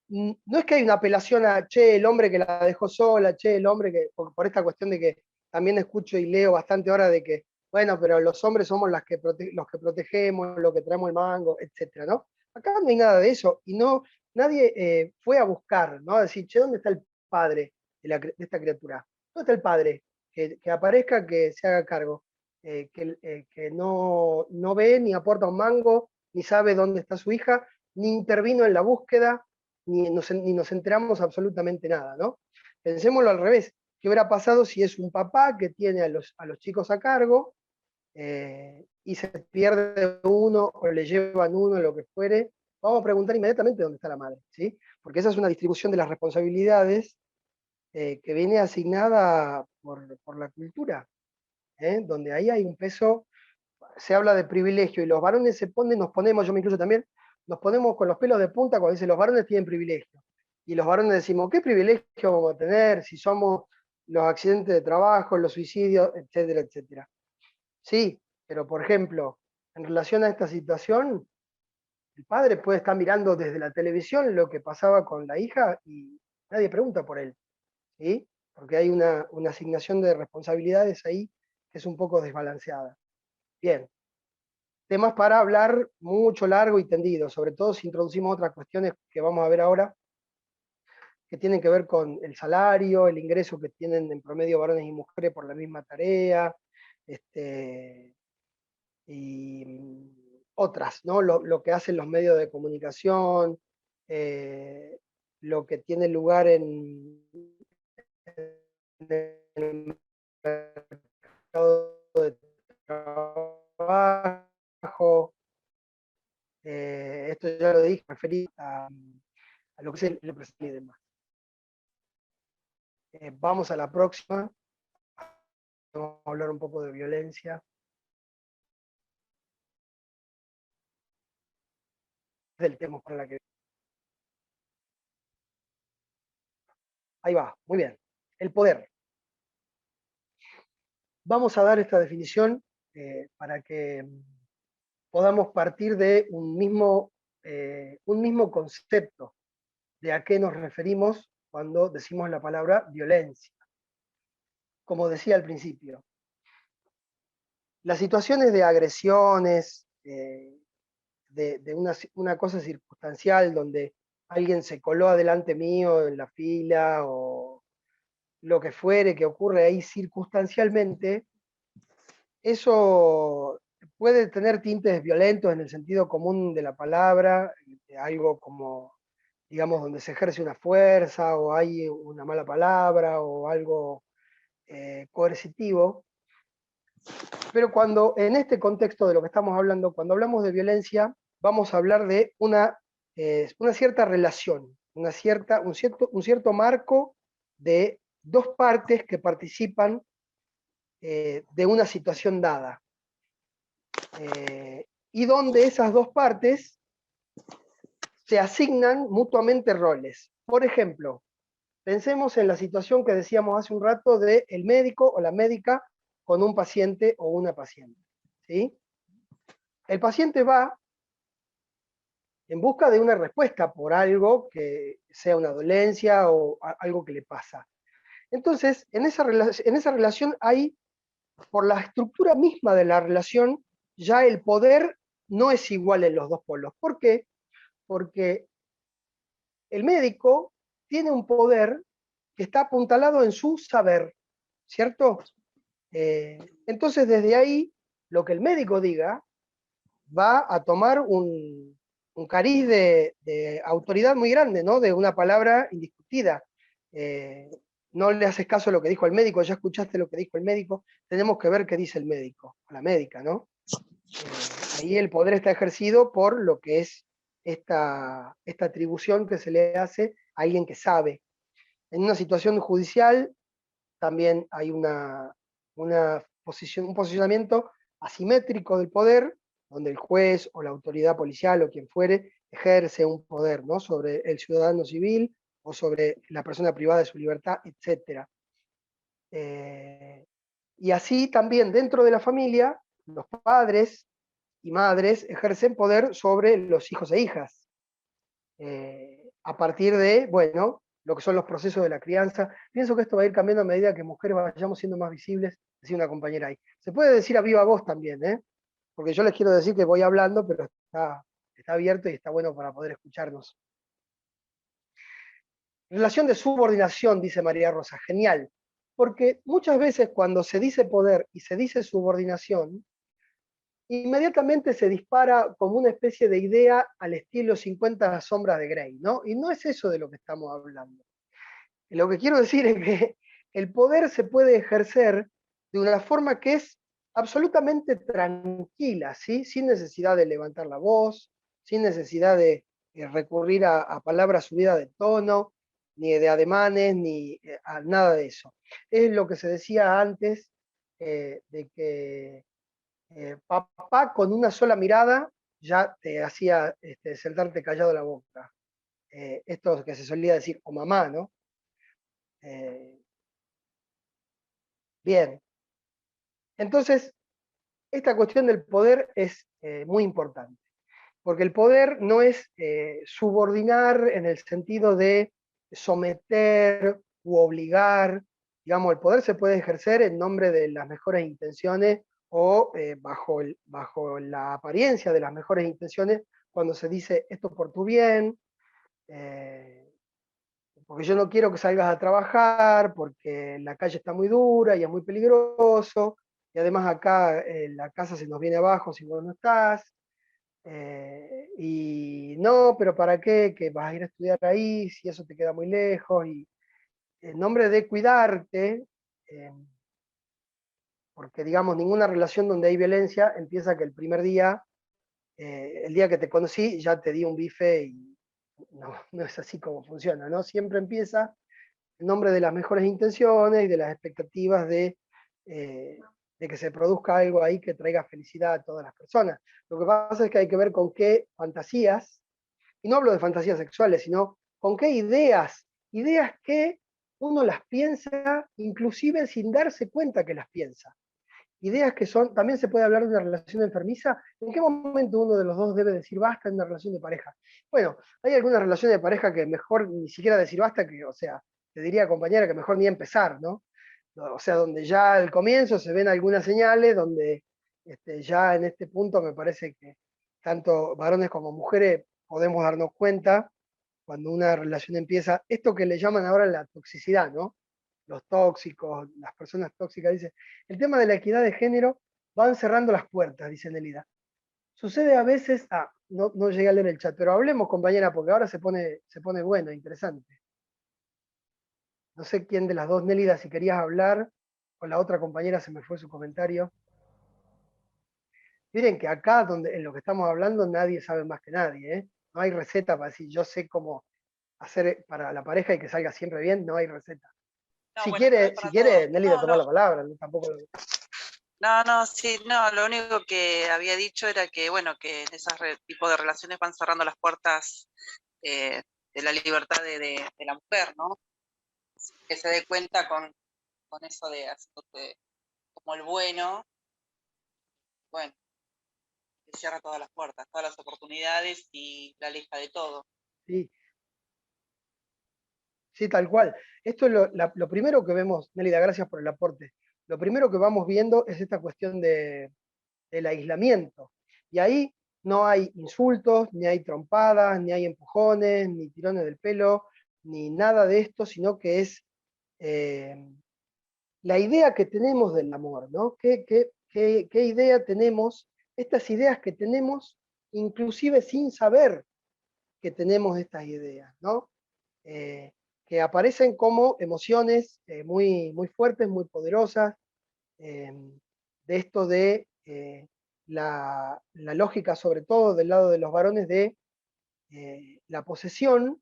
no es que hay una apelación a, che, el hombre que la dejó sola, che, el hombre que, por esta cuestión de que también escucho y leo bastante ahora de que, bueno, pero los hombres somos los que protegemos, los que traemos el mango, etcétera, ¿no? Acá no hay nada de eso, y no, nadie fue a buscar, ¿no? A decir, che, ¿dónde está el padre de esta criatura? ¿Dónde está el padre? Que aparezca, que se haga cargo, que no ve, ni aporta un mango, ni sabe dónde está su hija, ni intervino en la búsqueda, ni nos enteramos absolutamente nada, ¿no? Pensémoslo al revés. ¿Qué hubiera pasado si es un papá que tiene a los chicos a cargo y se pierde uno o le llevan uno, lo que fuere? Vamos a preguntar inmediatamente dónde está la madre, ¿sí? Porque esa es una distribución de las responsabilidades que viene asignada por la cultura, donde ahí hay un peso, se habla de privilegio y los varones nos ponemos, yo me incluyo también, nos ponemos con los pelos de punta cuando dicen los varones tienen privilegio. Y los varones decimos, ¿qué privilegio vamos a tener si somos los accidentes de trabajo, los suicidios, etcétera, etcétera? Sí, pero por ejemplo, en relación a esta situación, el padre puede estar mirando desde la televisión lo que pasaba con la hija y nadie pregunta por él, ¿sí? Porque hay una asignación de responsabilidades ahí que es un poco desbalanceada. Bien, temas para hablar mucho, largo y tendido, sobre todo si introducimos otras cuestiones que vamos a ver ahora, que tienen que ver con el salario, el ingreso que tienen en promedio varones y mujeres por la misma tarea, y otras, ¿no? Lo que hacen los medios de comunicación, lo que tiene lugar en el mercado de trabajo. Esto ya lo dije, referí a lo que es el presente y demás. Vamos a la próxima. Vamos a hablar un poco de violencia. Del tema para la que... Ahí va, muy bien. El poder. Vamos a dar esta definición para que podamos partir de un mismo concepto de a qué nos referimos cuando decimos la palabra violencia. Como decía al principio, las situaciones de agresiones, de una cosa circunstancial donde alguien se coló adelante mío en la fila o lo que fuere que ocurre ahí circunstancialmente, eso puede tener tintes violentos en el sentido común de la palabra, algo como, digamos, donde se ejerce una fuerza o hay una mala palabra o algo coercitivo. Pero cuando en este contexto de lo que estamos hablando, cuando hablamos de violencia, vamos a hablar de una cierta relación, un cierto marco de dos partes que participan de una situación dada. Y donde esas dos partes se asignan mutuamente roles. Por ejemplo, pensemos en la situación que decíamos hace un rato de el médico o la médica con un paciente o una paciente, ¿sí? El paciente va en busca de una respuesta por algo que sea una dolencia o algo que le pasa. Entonces, en esa relación hay, por la estructura misma de la relación, ya el poder no es igual en los dos polos. ¿Por qué? Porque el médico tiene un poder que está apuntalado en su saber, ¿cierto? Entonces, desde ahí, lo que el médico diga va a tomar un cariz de autoridad muy grande, ¿no? De una palabra indiscutida. No le haces caso a lo que dijo el médico, ya escuchaste lo que dijo el médico, tenemos que ver qué dice el médico, o la médica, ¿no? Ahí el poder está ejercido por lo que es esta atribución que se le hace a alguien que sabe. En una situación judicial también hay un posicionamiento asimétrico del poder, donde el juez o la autoridad policial o quien fuere ejerce un poder, ¿no? Sobre el ciudadano civil o sobre la persona privada de su libertad, etc. Y así también dentro de la familia, los padres y madres ejercen poder sobre los hijos e hijas, a partir de, bueno, lo que son los procesos de la crianza. Pienso que esto va a ir cambiando a medida que mujeres vayamos siendo más visibles, decía una compañera ahí. Se puede decir a viva voz también, porque yo les quiero decir que voy hablando, pero está abierto y está bueno para poder escucharnos. Relación de subordinación, dice María Rosa, genial, porque muchas veces cuando se dice poder y se dice subordinación, inmediatamente se dispara como una especie de idea al estilo 50 sombras de Grey, ¿no? Y no es eso de lo que estamos hablando. Lo que quiero decir es que el poder se puede ejercer de una forma que es absolutamente tranquila, ¿sí? Sin necesidad de levantar la voz, sin necesidad de recurrir a palabras subidas de tono, ni de ademanes, ni a nada de eso. Es lo que se decía antes, de que papá con una sola mirada ya te hacía sentarte callado la boca. Esto que se solía decir, o mamá, ¿no? Bien. Entonces, esta cuestión del poder es muy importante, porque el poder no es subordinar en el sentido de someter u obligar. Digamos, el poder se puede ejercer en nombre de las mejores intenciones o bajo la apariencia de las mejores intenciones, cuando se dice esto por tu bien, porque yo no quiero que salgas a trabajar, porque la calle está muy dura y es muy peligroso, y además acá la casa se nos viene abajo si vos no estás, y no, pero ¿para qué? Que vas a ir a estudiar ahí, si eso te queda muy lejos, y en nombre de cuidarte, porque digamos, ninguna relación donde hay violencia empieza que el primer día, el día que te conocí, ya te di un bife y no es así como funciona, ¿no? Siempre empieza en nombre de las mejores intenciones y de las expectativas de que se produzca algo ahí que traiga felicidad a todas las personas. Lo que pasa es que hay que ver con qué fantasías, y no hablo de fantasías sexuales, sino con qué ideas que uno las piensa inclusive sin darse cuenta que las piensa. ideas que son, también se puede hablar de una relación enfermiza. ¿En qué momento uno de los dos debe decir basta en una relación de pareja? Bueno, hay algunas relaciones de pareja que mejor ni siquiera decir basta, que, o sea, te diría, compañera, que mejor ni empezar, ¿no? O sea, donde ya al comienzo se ven algunas señales, donde ya en este punto me parece que tanto varones como mujeres podemos darnos cuenta cuando una relación empieza, esto que le llaman ahora la toxicidad, ¿no? Los tóxicos, las personas tóxicas, dice, el tema de la equidad de género van cerrando las puertas, dice Nelida. Sucede a veces, no llegué a leer el chat, pero hablemos, compañera, porque ahora se pone bueno, interesante. No sé quién de las dos, Nelida, si querías hablar, con la otra compañera se me fue su comentario. Miren que acá, donde, en lo que estamos hablando, nadie sabe más que nadie, ¿eh? No hay receta para decir, yo sé cómo hacer para la pareja y que salga siempre bien, no hay receta. No, Si bueno, pero quiere, Nelida, no, tomar no. la palabra, ¿no? Tampoco lo... Sí, no, lo único que había dicho era que, bueno, que en esos tipos de relaciones van cerrando las puertas de la libertad de la mujer, ¿no? Que se dé cuenta con eso de hacerse como el bueno, bueno, que cierra todas las puertas, todas las oportunidades y la aleja de todo. Sí. Sí, tal cual. Esto es lo primero que vemos, Nelida, gracias por el aporte. Lo primero que vamos viendo es esta cuestión del aislamiento. Y ahí no hay insultos, ni hay trompadas, ni hay empujones, ni tirones del pelo, ni nada de esto, sino que es la idea que tenemos del amor, ¿no? ¿Qué idea tenemos? Estas ideas que tenemos, inclusive sin saber que tenemos estas ideas, ¿no? Que aparecen como emociones muy, muy fuertes, muy poderosas, de esto de la lógica, sobre todo del lado de los varones, de la posesión,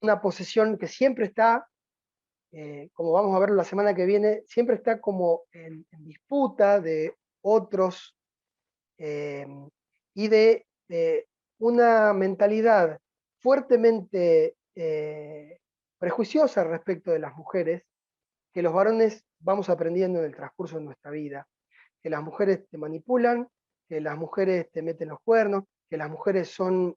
una posesión que siempre está, como vamos a ver la semana que viene, siempre está como en disputa de otros y de una mentalidad fuertemente prejuiciosa respecto de las mujeres, que los varones vamos aprendiendo en el transcurso de nuestra vida, que las mujeres te manipulan, que las mujeres te meten los cuernos, que las mujeres son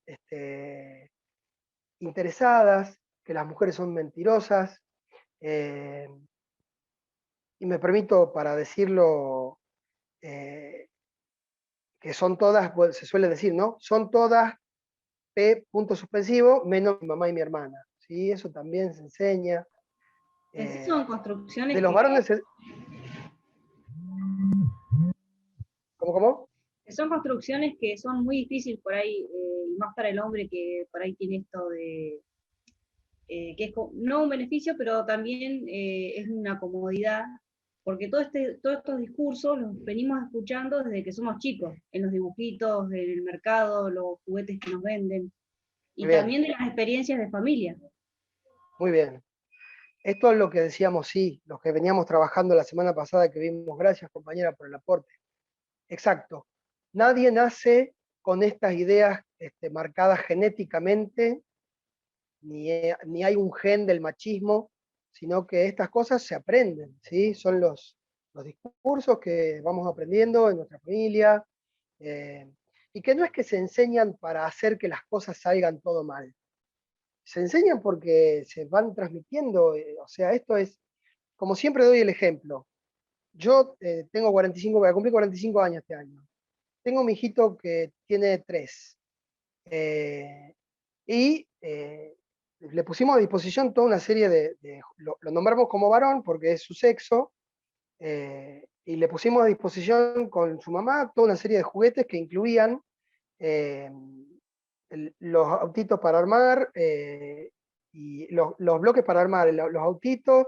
interesadas, que las mujeres son mentirosas, y me permito para decirlo, que son todas, pues, se suele decir, ¿no? Son todas P, punto suspensivo, menos mi mamá y mi hermana. ¿Sí? Eso también se enseña. Son construcciones de los varones... ¿Cómo? Son construcciones que son muy difíciles por ahí, y más para el hombre que por ahí tiene esto de... que es no un beneficio, pero también es una comodidad, porque todos estos discursos los venimos escuchando desde que somos chicos, en los dibujitos, en el mercado, los juguetes que nos venden, y también de las experiencias de familia. Muy bien. Esto es lo que decíamos, sí, los que veníamos trabajando la semana pasada que vimos, gracias compañera por el aporte. Exacto. Nadie nace con estas ideas marcadas genéticamente, ni hay un gen del machismo, sino que estas cosas se aprenden, ¿sí? Son los discursos que vamos aprendiendo en nuestra familia, y que no es que se enseñan para hacer que las cosas salgan todo mal. Se enseñan porque se van transmitiendo, o sea, esto es, como siempre doy el ejemplo, yo tengo 45, voy a cumplir 45 años este año, tengo mi hijito que tiene 3, y le pusimos a disposición toda una serie lo nombramos como varón porque es su sexo, y le pusimos a disposición con su mamá toda una serie de juguetes que incluían los autitos para armar, y los bloques para armar los autitos,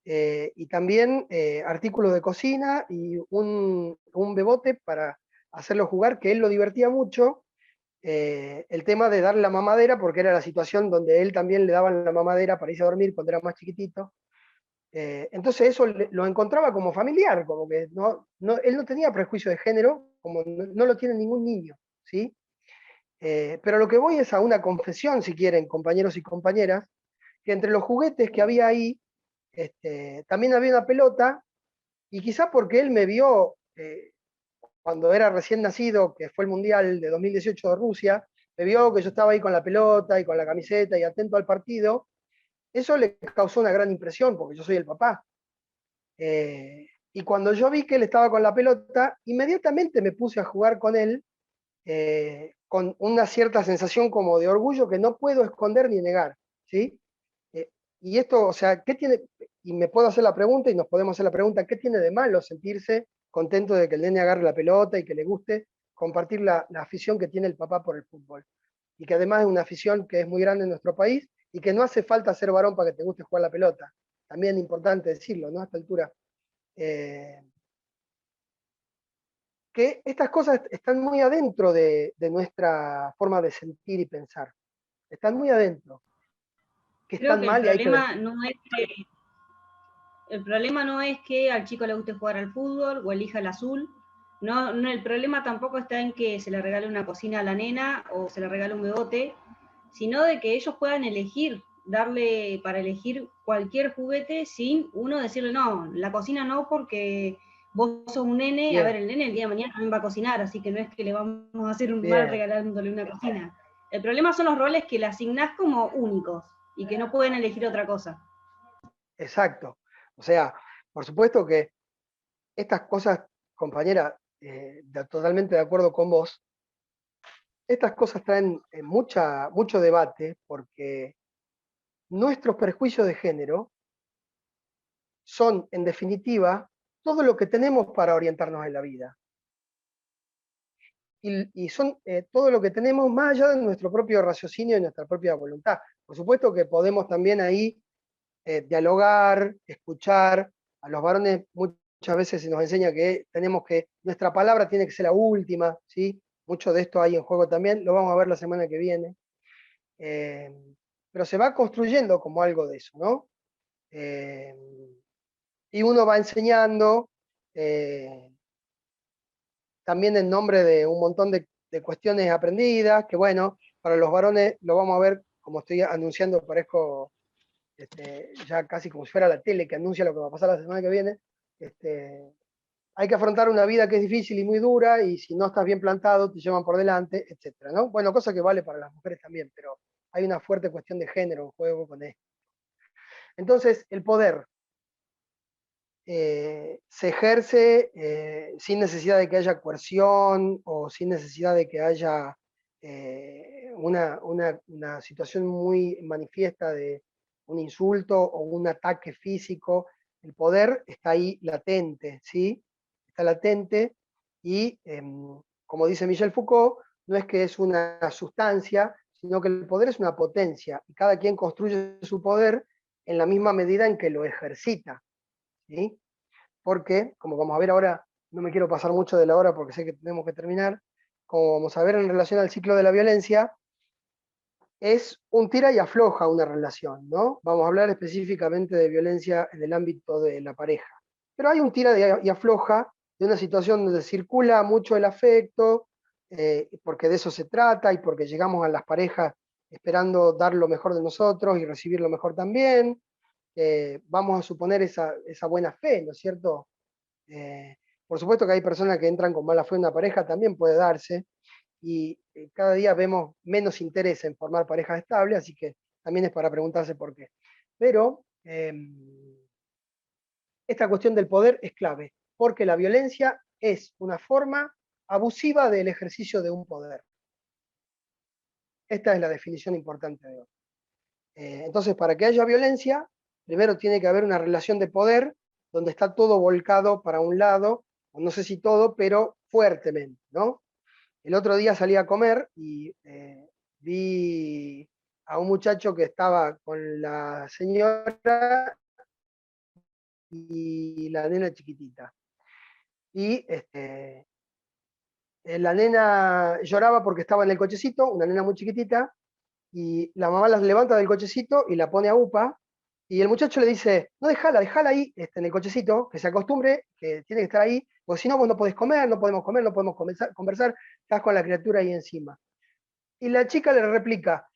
y también artículos de cocina y un bebote para hacerlo jugar, que él lo divertía mucho, el tema de darle la mamadera, porque era la situación donde él también le daban la mamadera para irse a dormir cuando era más chiquitito. Entonces eso lo encontraba como familiar, como que él no tenía prejuicio de género, como no lo tiene ningún niño, ¿sí? Pero lo que voy es a una confesión, si quieren, compañeros y compañeras, que entre los juguetes que había ahí, también había una pelota y quizás porque él me vio cuando era recién nacido, que fue el Mundial de 2018 de Rusia, me vio que yo estaba ahí con la pelota y con la camiseta y atento al partido, eso le causó una gran impresión, porque yo soy el papá. Y cuando yo vi que él estaba con la pelota, inmediatamente me puse a jugar con él, con una cierta sensación como de orgullo que no puedo esconder ni negar, ¿sí? Y esto, o sea, ¿qué tiene? Y me puedo hacer la pregunta, y nos podemos hacer la pregunta, ¿qué tiene de malo sentirse contento de que el nene agarre la pelota y que le guste compartir la afición que tiene el papá por el fútbol? Y que además es una afición que es muy grande en nuestro país y que no hace falta ser varón para que te guste jugar la pelota. También es importante decirlo, ¿no? A esta altura. Que estas cosas están muy adentro de nuestra forma de sentir y pensar. Están muy adentro. Que Creo están que el mal y hay que problema no es que el problema no es que al chico le guste jugar al fútbol o elija el azul. No, el problema tampoco está en que se le regale una cocina a la nena o se le regale un bebote, sino de que ellos puedan elegir, darle para elegir cualquier juguete sin uno decirle, no, la cocina no, porque vos sos un nene. Bien. A ver, el nene el día de mañana también va a cocinar, así que no es que le vamos a hacer un Bien. mal regalándole una cocina. El problema son los roles que le asignás como únicos y que no pueden elegir otra cosa. Exacto. O sea, por supuesto que estas cosas, compañera, totalmente de acuerdo con vos, estas cosas traen mucho debate porque nuestros prejuicios de género son, en definitiva, todo lo que tenemos para orientarnos en la vida. Y son todo lo que tenemos más allá de nuestro propio raciocinio y nuestra propia voluntad. Por supuesto que podemos también ahí dialogar, escuchar. A los varones muchas veces se nos enseña que nuestra palabra tiene que ser la última, ¿sí? Mucho de esto hay en juego también, lo vamos a ver la semana que viene. Pero se va construyendo como algo de eso, ¿no? Y uno va enseñando, también en nombre de un montón de cuestiones aprendidas, que bueno, para los varones lo vamos a ver, como estoy anunciando, parezco ya casi como si fuera la tele que anuncia lo que va a pasar la semana que viene. Hay que afrontar una vida que es difícil y muy dura, y si no estás bien plantado, te llevan por delante, etcétera, ¿no? Bueno, cosa que vale para las mujeres también, pero hay una fuerte cuestión de género en juego con esto. Entonces, el poder se ejerce sin necesidad de que haya coerción o sin necesidad de que haya una situación muy manifiesta de un insulto o un ataque físico. El poder está ahí latente, ¿sí? Está latente y, como dice Michel Foucault, no es que es una sustancia, sino que el poder es una potencia, y cada quien construye su poder en la misma medida en que lo ejercita, ¿sí? Porque, como vamos a ver ahora, no me quiero pasar mucho de la hora porque sé que tenemos que terminar, como vamos a ver en relación al ciclo de la violencia, es un tira y afloja una relación, ¿no? Vamos a hablar específicamente de violencia en el ámbito de la pareja. Pero hay un tira y afloja de una situación donde circula mucho el afecto, porque de eso se trata y porque llegamos a las parejas esperando dar lo mejor de nosotros y recibir lo mejor también. Vamos a suponer esa buena fe, ¿no es cierto? Por supuesto que hay personas que entran con mala fe en una pareja, también puede darse, y cada día vemos menos interés en formar parejas estables, así que también es para preguntarse por qué. Pero esta cuestión del poder es clave, porque la violencia es una forma abusiva del ejercicio de un poder. Esta es la definición importante de hoy. Entonces, para que haya violencia, primero tiene que haber una relación de poder donde está todo volcado para un lado, o no sé si todo, pero fuertemente, ¿no? El otro día salí a comer y vi a un muchacho que estaba con la señora y la nena chiquitita. Y la nena lloraba porque estaba en el cochecito, una nena muy chiquitita, y la mamá la levanta del cochecito y la pone a UPA, y el muchacho le dice, no, déjala ahí en el cochecito, que se acostumbre, que tiene que estar ahí, porque si no vos no podés comer, no podemos conversar, estás con la criatura ahí encima. Y la chica le replica,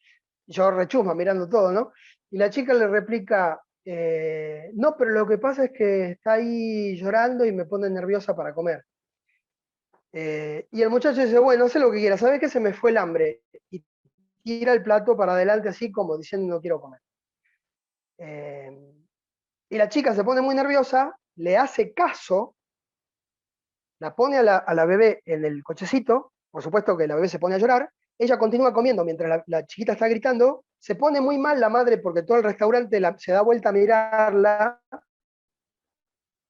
yo rechusma mirando todo, ¿no? Y la chica le replica, No, pero lo que pasa es que está ahí llorando y me pone nerviosa para comer. Y el muchacho dice, bueno, hace lo que quiera, ¿sabes qué? Se me fue el hambre. Y tira el plato para adelante así como diciendo no quiero comer. Y la chica se pone muy nerviosa, le hace caso, la pone a la bebé en el cochecito, por supuesto que la bebé se pone a llorar, ella continúa comiendo mientras la chiquita está gritando, se pone muy mal la madre porque todo el restaurante se da vuelta a mirarla,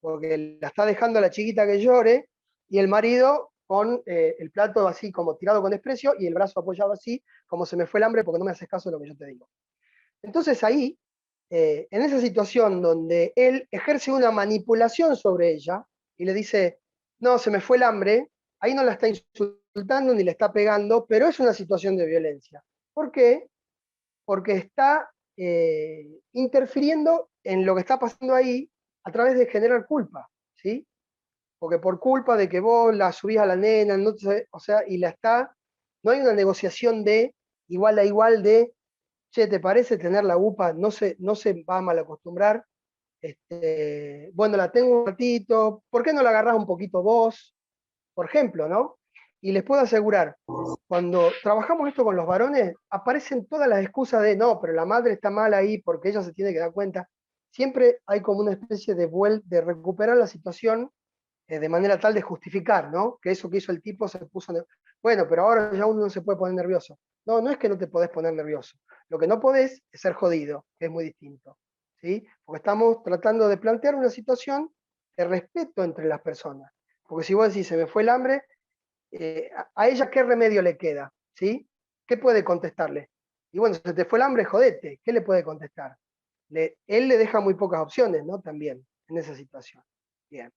porque la está dejando a la chiquita que llore, y el marido con el plato así como tirado con desprecio y el brazo apoyado así, como se me fue el hambre porque no me haces caso de lo que yo te digo. Entonces ahí, en esa situación donde él ejerce una manipulación sobre ella y le dice, no, se me fue el hambre, ahí no la está insultando ni le está pegando, pero es una situación de violencia. ¿Por qué? Porque está interfiriendo en lo que está pasando ahí a través de generar culpa, ¿sí? Porque por culpa de que vos la subís a la nena, no te, o sea, no hay una negociación de igual a igual de, che, ¿te parece tener la UPA? No se va a mal acostumbrar. Bueno, la tengo un ratito, ¿por qué no la agarrás un poquito vos? Por ejemplo, ¿no? Y les puedo asegurar, cuando trabajamos esto con los varones, aparecen todas las excusas de, no, pero la madre está mal ahí porque ella se tiene que dar cuenta. Siempre hay como una especie de recuperar la situación de manera tal de justificar, ¿no? Que eso que hizo el tipo se puso... Bueno, pero ahora ya uno no se puede poner nervioso. No, no es que no te podés poner nervioso. Lo que no podés es ser jodido, que es muy distinto, ¿sí? Porque estamos tratando de plantear una situación de respeto entre las personas. Porque si vos decís, se me fue el hambre, a ella qué remedio le queda, ¿sí? ¿Qué puede contestarle? Y bueno, se te fue el hambre, jodete, ¿qué le puede contestar? Él le deja muy pocas opciones, ¿no? También, en esa situación. Bien.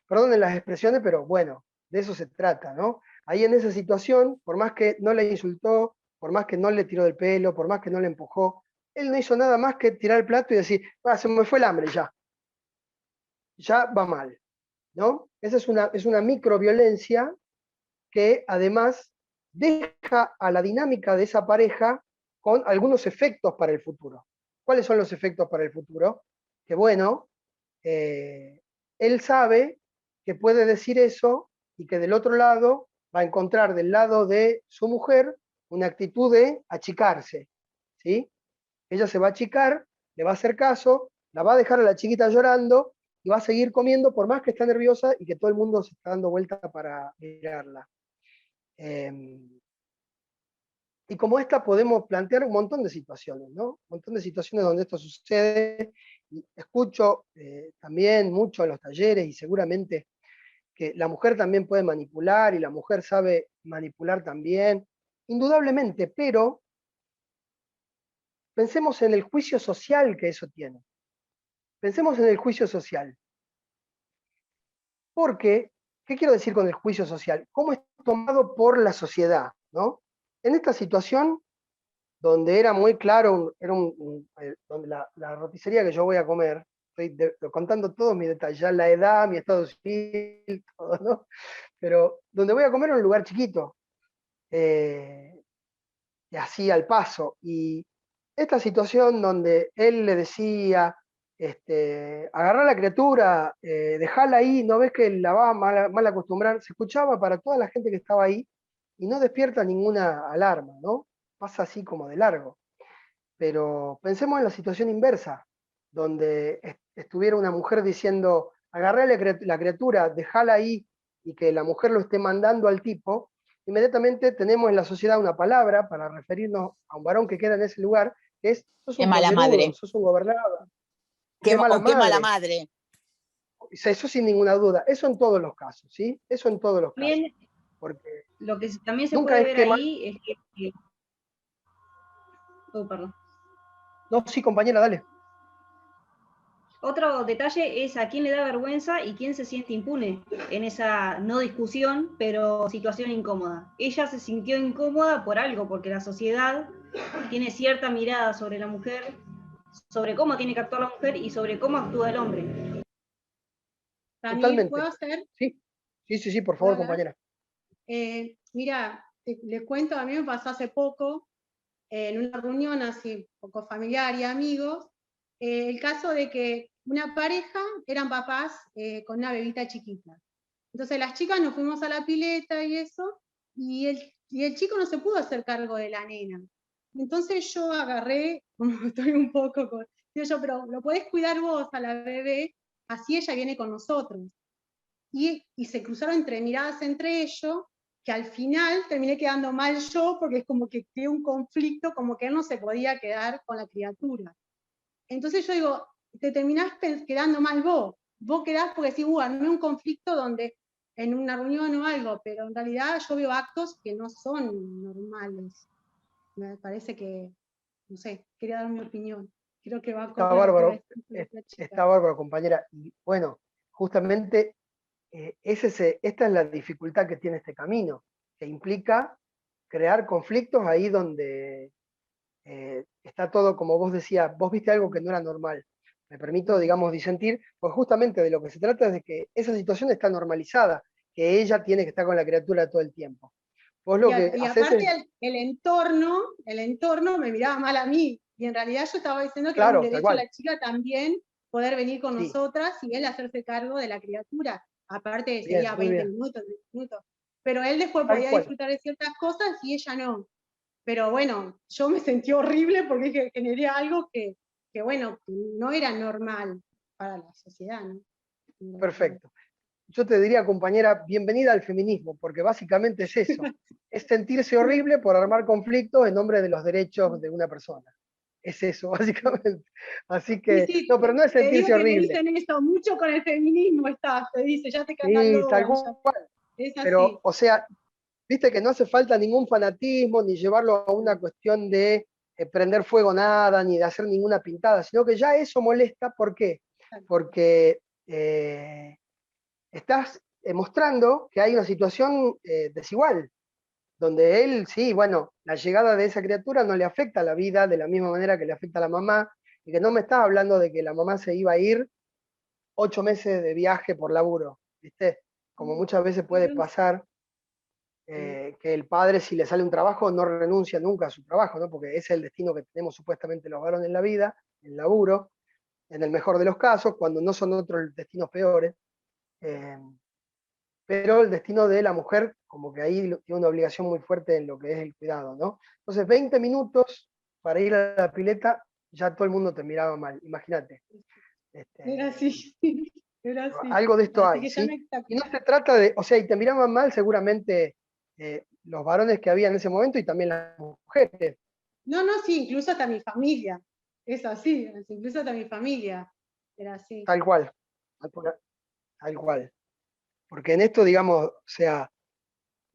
Perdonen las expresiones, pero bueno, de eso se trata, ¿no? Ahí en esa situación, por más que no le insultó, por más que no le tiró del pelo, por más que no le empujó, él no hizo nada más que tirar el plato y decir, se me fue el hambre ya va mal, ¿no? Esa es una microviolencia que además deja a la dinámica de esa pareja con algunos efectos para el futuro. ¿Cuáles son los efectos para el futuro? Que bueno, él sabe que puede decir eso y que del otro lado va a encontrar del lado de su mujer una actitud de achicarse, ¿sí? Ella se va a achicar, le va a hacer caso, la va a dejar a la chiquita llorando y va a seguir comiendo por más que está nerviosa y que todo el mundo se está dando vuelta para mirarla. Y como esta podemos plantear un montón de situaciones, ¿no? Un montón de situaciones donde esto sucede. Y escucho también mucho en los talleres y seguramente que la mujer también puede manipular y la mujer sabe manipular también, indudablemente, pero pensemos en el juicio social que eso tiene. Pensemos en el juicio social. Porque, ¿qué quiero decir con el juicio social? ¿Cómo es tomado por la sociedad, ¿no? En esta situación, donde era muy claro, donde la roticería que yo voy a comer, estoy contando todos mis detalles, ya la edad, mi estado civil, todo, ¿no? Pero donde voy a comer es un lugar chiquito, y así al paso. Y esta situación donde él le decía, agarrá a la criatura, dejala ahí, no ves que la va a mal acostumbrar, se escuchaba para toda la gente que estaba ahí y no despierta ninguna alarma, ¿no? Pasa así como de largo. Pero pensemos en la situación inversa, donde estuviera una mujer diciendo, agarrá a la criatura, dejala ahí, y que la mujer lo esté mandando al tipo, inmediatamente tenemos en la sociedad una palabra para referirnos a un varón que queda en ese lugar, que es, sos un pollerudo, sos un gobernado, qué mala madre. Eso sin ninguna duda, eso en todos los casos, ¿sí? Eso en todos los casos. Porque lo que también se puede ver ahí es que... Oh, perdón. No, sí, compañera, dale. Otro detalle es a quién le da vergüenza y quién se siente impune en esa no discusión, pero situación incómoda. Ella se sintió incómoda por algo, porque la sociedad tiene cierta mirada sobre la mujer, sobre cómo tiene que actuar la mujer y sobre cómo actúa el hombre. ¿También Totalmente. puedo hacer? Sí, por favor, compañera. Mira, les cuento, a mí me pasó hace poco, en una reunión así, poco familiar y amigos, el caso de que una pareja eran papás con una bebita chiquita. Entonces las chicas nos fuimos a la pileta y eso, y el chico no se pudo hacer cargo de la nena. Entonces yo agarré, como estoy un poco con, digo yo, pero lo podés cuidar vos a la bebé, así ella viene con nosotros. Y se cruzaron entre miradas entre ellos, que al final terminé quedando mal yo, porque es como que quedó un conflicto, como que él no se podía quedar con la criatura. Entonces yo digo, te terminás quedando mal vos. Vos quedás porque decís, armé un conflicto donde en una reunión o algo, pero en realidad yo veo actos que no son normales. Me parece que, no sé, quería dar mi opinión. Creo que va Está acoplado por bárbaro, esto de la chica. está bárbaro, compañera. Y bueno, justamente esta es la dificultad que tiene este camino, que implica crear conflictos ahí donde está todo, como vos decías, vos viste algo que no era normal. Me permito, digamos, disentir, pues justamente de lo que se trata es de que esa situación está normalizada, que ella tiene que estar con la criatura todo el tiempo. Vos lo que Y haces aparte es, el entorno me miraba mal a mí, y en realidad yo estaba diciendo que era un claro, tal derecho de cual, la chica también poder venir con sí, nosotras y él hacerse cargo de la criatura. Aparte bien, sería muy 20 bien, minutos, 10 minutos. Pero él después tal podía cual. disfrutar de ciertas cosas y ella no. Pero bueno, yo me sentí horrible porque generé algo que bueno, que no era normal para la sociedad, ¿no? Perfecto. Yo te diría, compañera, bienvenida al feminismo, porque básicamente es eso, es sentirse horrible por armar conflictos en nombre de los derechos de una persona. Es eso, básicamente. Así Sí, que, sí, no, pero no es te digo sentirse que me horrible. dicen eso, mucho con el feminismo estás, te dice, ya te Sí, tal catalogan, ya. cual. Es Pero, así. o sea, viste que no hace falta ningún fanatismo, ni llevarlo a una cuestión de prender fuego nada, ni de hacer ninguna pintada, sino que ya eso molesta. ¿Por qué? Porque estás mostrando que hay una situación desigual, donde él, sí, bueno, la llegada de esa criatura no le afecta a la vida de la misma manera que le afecta a la mamá, y que no me estás hablando de que la mamá se iba a ir 8 meses de viaje por laburo, ¿viste? Como muchas veces puede pasar, que el padre, si le sale un trabajo, no renuncia nunca a su trabajo, ¿no? Porque ese es el destino que tenemos supuestamente los varones en la vida, el laburo, en el mejor de los casos, cuando no son otros destinos peores. Eh, pero el destino de la mujer, como que ahí tiene una obligación muy fuerte en lo que es el cuidado, ¿no? Entonces, 20 minutos para ir a la pileta, ya todo el mundo te miraba mal, imagínate. Era así, era así. Algo de esto Así hay, que ya ¿sí? me Y no se trata de, o sea, y te miraban mal seguramente los varones que había en ese momento y también las mujeres, No, no, sí, incluso hasta mi familia. Es así, incluso hasta mi familia. Era así. tal cual, tal cual. Porque en esto, digamos, o sea,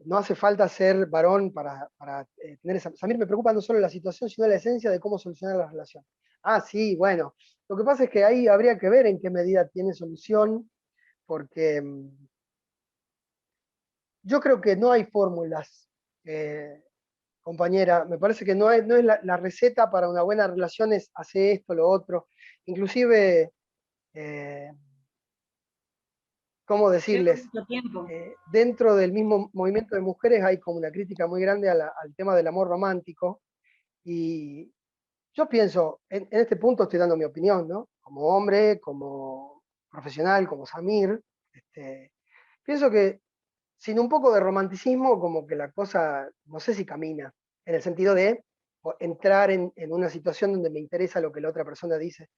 no hace falta ser varón para tener esa... A mí me preocupa no solo la situación, sino la esencia de cómo solucionar la relación. Ah, sí, bueno. Lo que pasa es que ahí habría que ver en qué medida tiene solución, porque yo creo que no hay fórmulas, compañera. Me parece que no es la receta para una buena relación es hacer esto, lo otro. Inclusive, eh, ¿cómo Lleva decirles? mucho tiempo. Dentro del mismo movimiento de mujeres hay como una crítica muy grande al tema del amor romántico, y yo pienso, en este punto estoy dando mi opinión, ¿no? Como hombre, como profesional, como Samir, pienso que sin un poco de romanticismo, como que la cosa, no sé si camina, en el sentido de entrar en una situación donde me interesa lo que la otra persona dice.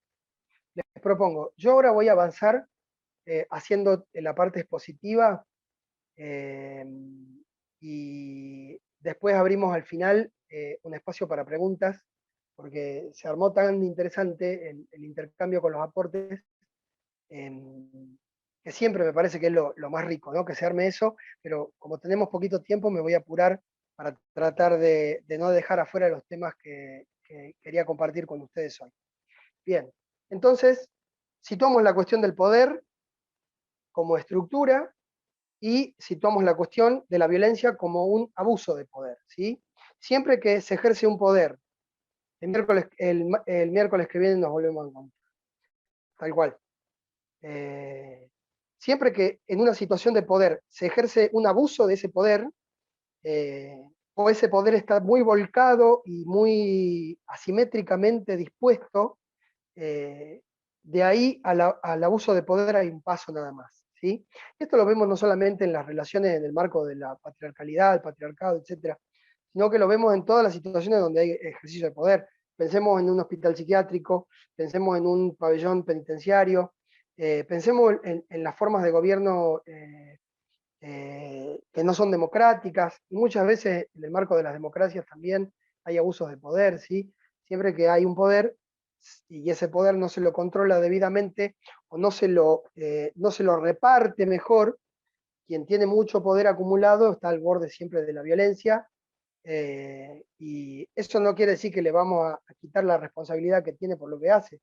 Les propongo, yo ahora voy a avanzar haciendo la parte expositiva, eh, y después abrimos al final un espacio para preguntas, porque se armó tan interesante el intercambio con los aportes, que siempre me parece que es lo más rico, ¿no? Que se arme eso, pero como tenemos poquito tiempo me voy a apurar para tratar de no dejar afuera los temas que quería compartir con ustedes hoy. Bien, entonces situamos la cuestión del poder como estructura, y situamos la cuestión de la violencia como un abuso de poder, ¿sí? Siempre que se ejerce un poder, el miércoles que viene nos volvemos a encontrar, tal cual. Siempre que en una situación de poder se ejerce un abuso de ese poder, o ese poder está muy volcado y muy asimétricamente dispuesto de ahí al abuso de poder hay un paso nada más, ¿sí? Esto lo vemos no solamente en las relaciones en el marco de la patriarcalidad, el patriarcado, etcétera, sino que lo vemos en todas las situaciones donde hay ejercicio de poder. Pensemos en un hospital psiquiátrico, pensemos en un pabellón penitenciario, pensemos en las formas de gobierno que no son democráticas, y muchas veces en el marco de las democracias también hay abusos de poder, ¿sí? Siempre que hay un poder y ese poder no se lo controla debidamente o no se lo reparte mejor, quien tiene mucho poder acumulado está al borde siempre de la violencia, y eso no quiere decir que le vamos a quitar la responsabilidad que tiene por lo que hace,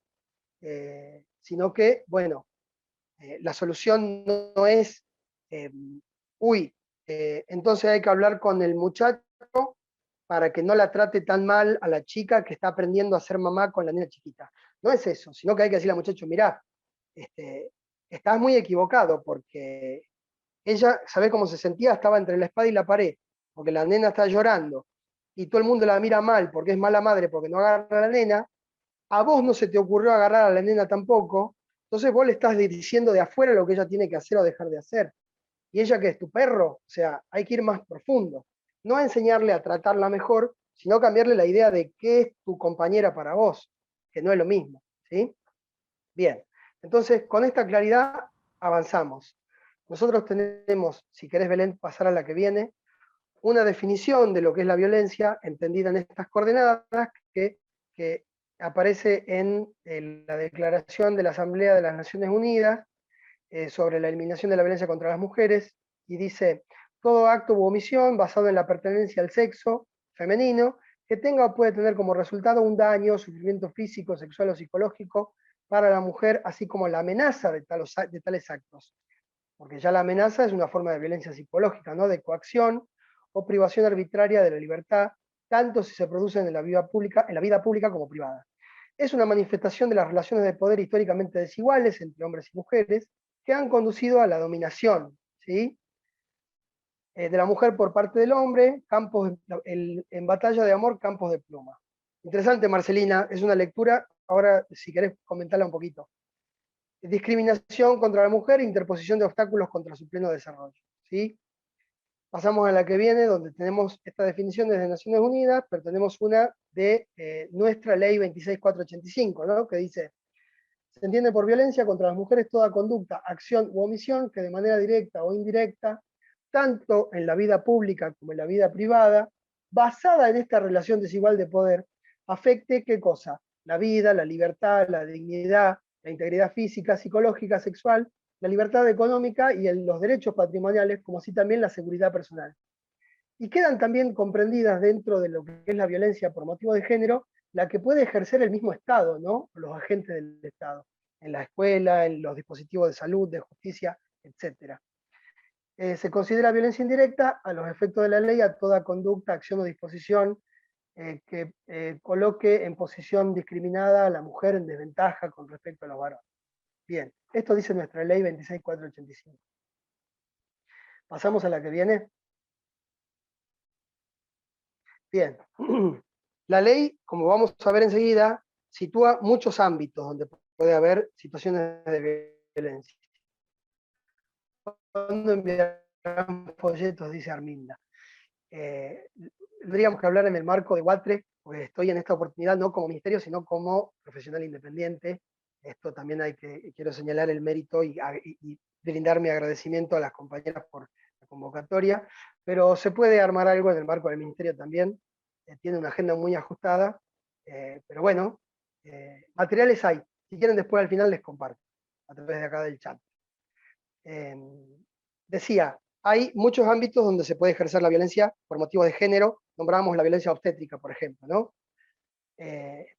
sino que, bueno, la solución no es, entonces hay que hablar con el muchacho para que no la trate tan mal a la chica que está aprendiendo a ser mamá con la nena chiquita. No es eso, sino que hay que decirle al muchacho, mirá, estás muy equivocado, porque ella, ¿sabés cómo se sentía? Estaba entre la espada y la pared, porque la nena está llorando, y todo el mundo la mira mal porque es mala madre, porque no agarra a la nena. A vos no se te ocurrió agarrar a la nena tampoco, entonces vos le estás diciendo de afuera lo que ella tiene que hacer o dejar de hacer. ¿Y ella que es tu perro? O sea, hay que ir más profundo. No a enseñarle a tratarla mejor, sino cambiarle la idea de qué es tu compañera para vos, que no es lo mismo, ¿sí? Bien, entonces con esta claridad avanzamos. Nosotros tenemos, si querés Belén, pasar a la que viene, una definición de lo que es la violencia, entendida en estas coordenadas, que aparece en la Declaración de la Asamblea de las Naciones Unidas sobre la eliminación de la violencia contra las mujeres, y dice: todo acto u omisión basado en la pertenencia al sexo femenino que tenga o puede tener como resultado un daño, sufrimiento físico, sexual o psicológico para la mujer, así como la amenaza de tales actos. Porque ya la amenaza es una forma de violencia psicológica, ¿no? De coacción o privación arbitraria de la libertad, tanto si se producen en la vida pública como privada. Es una manifestación de las relaciones de poder históricamente desiguales entre hombres y mujeres, que han conducido a la dominación, ¿sí? De la mujer por parte del hombre, en batalla de amor, campos de pluma. Interesante, Marcelina, es una lectura, ahora si querés comentarla un poquito. Discriminación contra la mujer, interposición de obstáculos contra su pleno desarrollo, ¿sí? Pasamos a la que viene, donde tenemos esta definición desde Naciones Unidas, pero tenemos una de nuestra ley 26485, ¿no? Que dice: se entiende por violencia contra las mujeres toda conducta, acción u omisión que de manera directa o indirecta, tanto en la vida pública como en la vida privada, basada en esta relación desigual de poder, afecte, ¿qué cosa? La vida, la libertad, la dignidad, la integridad física, psicológica, sexual, la libertad económica y los derechos patrimoniales, como así también la seguridad personal. Y quedan también comprendidas dentro de lo que es la violencia por motivo de género, la que puede ejercer el mismo Estado, ¿no? Los agentes del Estado, en la escuela, en los dispositivos de salud, de justicia, etc. Se considera violencia indirecta a los efectos de la ley a toda conducta, acción o disposición que coloque en posición discriminada a la mujer en desventaja con respecto a los varones. Bien, esto dice nuestra ley 26485. Pasamos a la que viene. Bien, la ley, como vamos a ver enseguida, sitúa muchos ámbitos donde puede haber situaciones de violencia. ¿Cuándo enviarán folletos? Dice Arminda. Tendríamos que hablar en el marco de WATRE, porque estoy en esta oportunidad no como ministerio, sino como profesional independiente. Esto también quiero señalar el mérito y brindar mi agradecimiento a las compañeras por la convocatoria, pero se puede armar algo en el marco del ministerio también. Tiene una agenda muy ajustada, pero bueno, materiales hay. Si quieren después al final les comparto, a través de acá del chat. Decía, hay muchos ámbitos donde se puede ejercer la violencia por motivos de género. Nombrábamos la violencia obstétrica, por ejemplo, ¿no?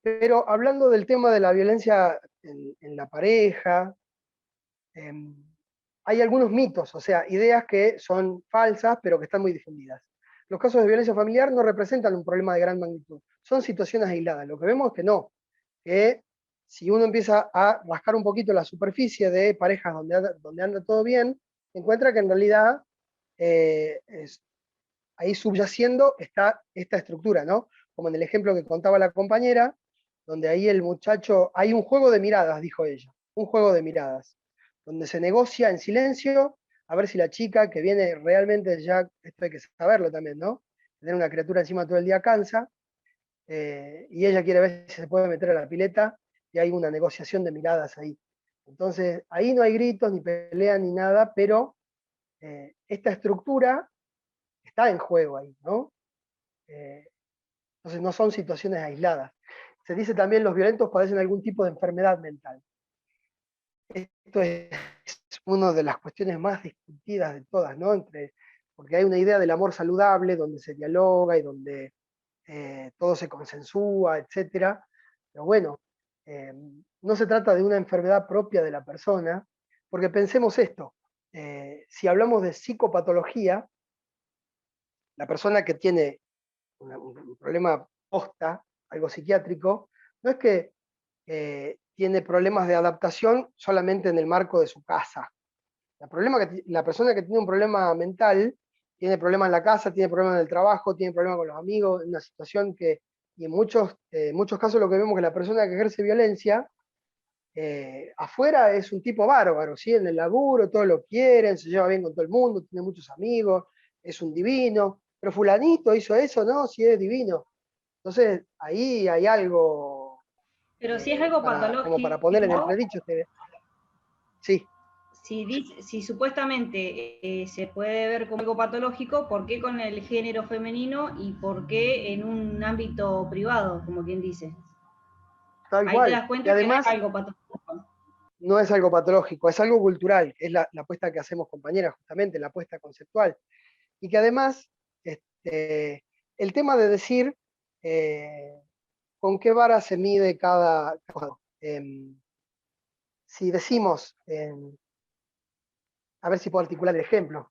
Pero hablando del tema de la violencia en la pareja, hay algunos mitos, o sea, ideas que son falsas, pero que están muy difundidas. Los casos de violencia familiar no representan un problema de gran magnitud, son situaciones aisladas. Lo que vemos es que no, que si uno empieza a rascar un poquito la superficie de parejas donde anda todo bien, encuentra que en realidad ahí subyaciendo está esta estructura, ¿no? Como en el ejemplo que contaba la compañera, donde ahí el muchacho, hay un juego de miradas, dijo ella, un juego de miradas, donde se negocia en silencio a ver si la chica que viene realmente ya, esto hay que saberlo también, ¿no? Tener una criatura encima todo el día cansa, y ella quiere ver si se puede meter a la pileta, y hay una negociación de miradas ahí. Entonces, ahí no hay gritos, ni pelea, ni nada, pero esta estructura está en juego ahí, ¿no? Entonces no son situaciones aisladas. Se dice también los violentos padecen algún tipo de enfermedad mental. Esto es una de las cuestiones más discutidas de todas, ¿no? Porque hay una idea del amor saludable, donde se dialoga y donde todo se consensúa, etc. Pero bueno, no se trata de una enfermedad propia de la persona, porque pensemos esto, si hablamos de psicopatología, la persona que tiene un problema posta, algo psiquiátrico, no es que tiene problemas de adaptación solamente en el marco de su casa. La persona que tiene un problema mental tiene problemas en la casa, tiene problemas en el trabajo, tiene problemas con los amigos, en una situación que, y en muchos casos lo que vemos es que la persona que ejerce violencia, afuera es un tipo bárbaro, ¿sí? En el laburo todos lo quieren, se lleva bien con todo el mundo, tiene muchos amigos, es un divino, pero fulanito hizo eso, ¿no? Si es divino. Entonces ahí hay algo Pero si es algo como para poner en patológico, entredicho. Sí. si supuestamente se puede ver como algo patológico, ¿por qué con el género femenino y por qué en un ámbito privado, como quien dice? Tal Ahí te cual. das Y cuenta que no es además algo patológico. no es algo patológico, es algo cultural, que es la apuesta que hacemos compañeras, justamente, la apuesta conceptual. Y que además, el tema de decir con qué vara se mide cada cosa. Si decimos, a ver si puedo articular el ejemplo,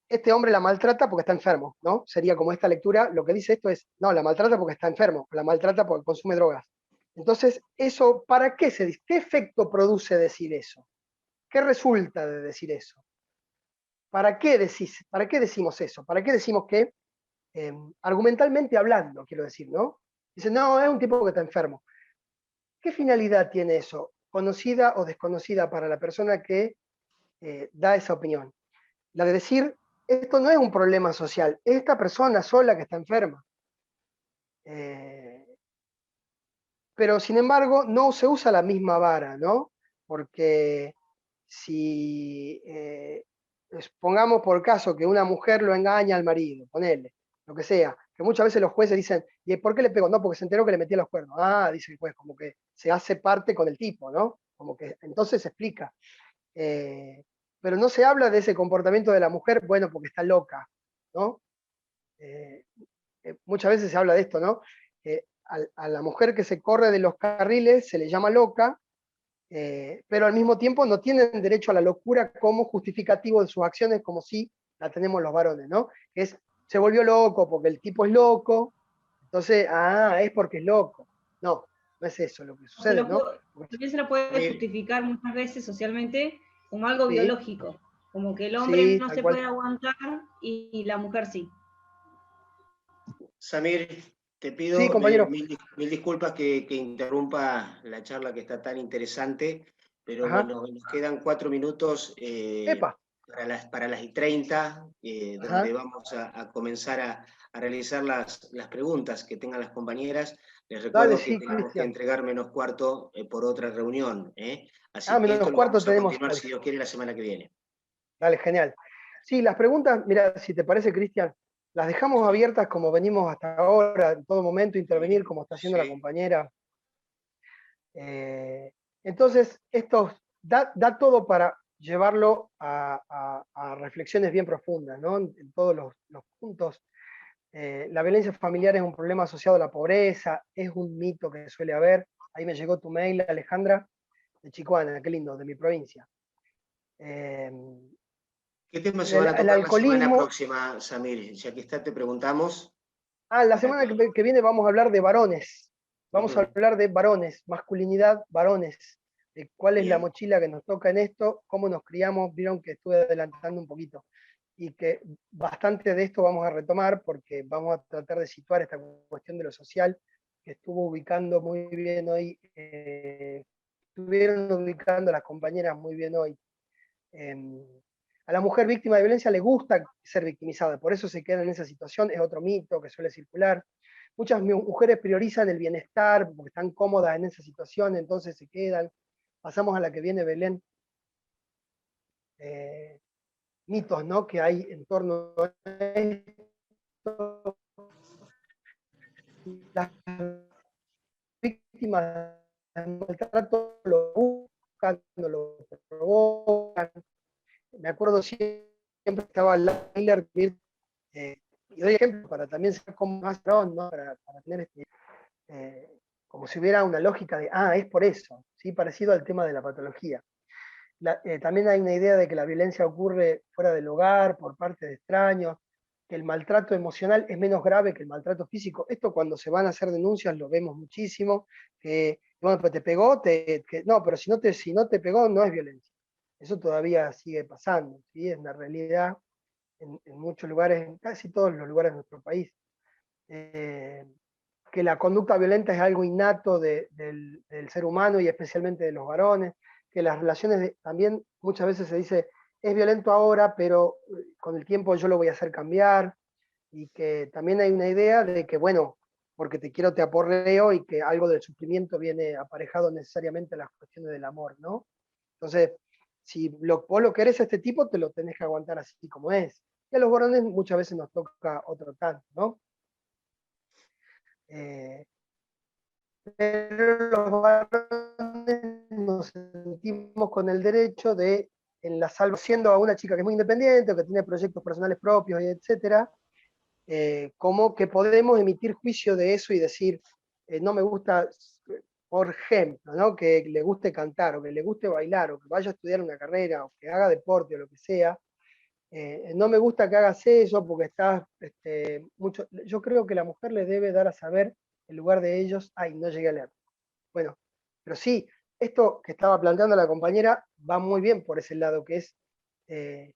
este hombre la maltrata porque está enfermo, ¿no? Sería como esta lectura, lo que dice esto es, no, la maltrata porque está enfermo, la maltrata porque consume drogas. Entonces, eso, ¿para qué se dice? ¿Qué efecto produce decir eso? ¿Qué resulta de decir eso? ¿Para qué decimos eso? ¿Para qué decimos que, argumentalmente hablando, quiero decir, ¿no? Dicen, no, es un tipo que está enfermo. ¿Qué finalidad tiene eso? Conocida o desconocida para la persona que da esa opinión. La de decir, esto no es un problema social, es esta persona sola que está enferma. Pero sin embargo, no se usa la misma vara, ¿no? Porque si pongamos por caso que una mujer lo engaña al marido, ponele, lo que sea, que muchas veces los jueces dicen, ¿y por qué le pegó? No, porque se enteró que le metía los cuernos. Ah, dice el juez, como que se hace parte con el tipo, ¿no? Como que entonces se explica. Pero no se habla de ese comportamiento de la mujer, bueno, porque está loca, ¿no? Muchas veces se habla de esto, ¿no? A la mujer que se corre de los carriles se le llama loca, pero al mismo tiempo no tienen derecho a la locura como justificativo de sus acciones, como si la tenemos los varones, ¿no? Se volvió loco porque el tipo es loco, entonces, es porque es loco. No, no es eso lo que sucede, ¿no? También se lo puede justificar muchas veces socialmente como algo Sí. biológico, como que el hombre Sí, no tal se cual. puede aguantar y la mujer sí. Samir, te pido Sí, compañero. mil disculpas que interrumpa la charla que está tan interesante, pero Ajá. nos quedan 4 minutos Epa. para las y 30, donde Ajá. vamos a comenzar a realizar las preguntas que tengan las compañeras. Les Dale, recuerdo que sí, tenemos que Cristian. entregar menos cuarto por otra reunión. Así que menos esto lo cuarto vamos a tenemos continuar, hoy. si Dios quiere, la semana que viene. Dale, genial. Sí, las preguntas, mira, si te parece, Cristian, las dejamos abiertas como venimos hasta ahora, en todo momento, intervenir como está haciendo la compañera. Entonces, esto da todo para llevarlo a reflexiones bien profundas, ¿no? En todos los puntos. La violencia familiar es un problema asociado a la pobreza, es un mito que suele haber. Ahí me llegó tu mail, Alejandra, de Chicoana, qué lindo, de mi provincia. ¿Qué temas se van a El tocar la semana alcoholismo. próxima, Samir? Ya que está, te preguntamos. La semana que viene vamos a hablar de varones. Vamos a hablar de varones, masculinidad, varones. De cuál es la mochila que nos toca en esto, cómo nos criamos. Vieron que estuve adelantando un poquito. Y que bastante de esto vamos a retomar porque vamos a tratar de situar esta cuestión de lo social que estuvo ubicando muy bien hoy, estuvieron ubicando las compañeras muy bien hoy. A la mujer víctima de violencia le gusta ser victimizada, por eso se queda en esa situación, es otro mito que suele circular. Muchas mujeres priorizan el bienestar porque están cómodas en esa situación, entonces se quedan. Pasamos a la que viene, Belén. Mitos, ¿no?, que hay en torno a esto. Las víctimas del maltrato lo buscan, no lo provocan. Me acuerdo siempre estaba Laila, y doy ejemplo para también ser como más ¿no? para tener como si hubiera una lógica de, es por eso, ¿sí? Parecido al tema de la patología. También hay una idea de que la violencia ocurre fuera del hogar, por parte de extraños, que el maltrato emocional es menos grave que el maltrato físico. Esto cuando se van a hacer denuncias lo vemos muchísimo, que, bueno, pues te pegó, no, pero si no te pegó no es violencia. Eso todavía sigue pasando, ¿sí? Es una realidad en muchos lugares, en casi todos los lugares de nuestro país. Que la conducta violenta es algo innato del ser humano y especialmente de los varones, que las relaciones también muchas veces se dice, es violento ahora, pero con el tiempo yo lo voy a hacer cambiar, y que también hay una idea de que, bueno, porque te quiero te aporreo, y que algo del sufrimiento viene aparejado necesariamente a las cuestiones del amor, ¿no? Entonces, si vos lo querés a este tipo, te lo tenés que aguantar así como es. Y a los varones muchas veces nos toca otro tanto, ¿no? Pero los varones nos sentimos con el derecho de, en la siendo a una chica que es muy independiente, o que tiene proyectos personales propios, etcétera, como que podemos emitir juicio de eso y decir, no me gusta, por ejemplo, ¿no?, que le guste cantar, o que le guste bailar, o que vaya a estudiar una carrera, o que haga deporte, o lo que sea. No me gusta que hagas eso porque estás mucho. Yo creo que la mujer le debe dar a saber, en lugar de ellos, no llegué a leer. Bueno, pero sí, esto que estaba planteando la compañera va muy bien por ese lado, que es qué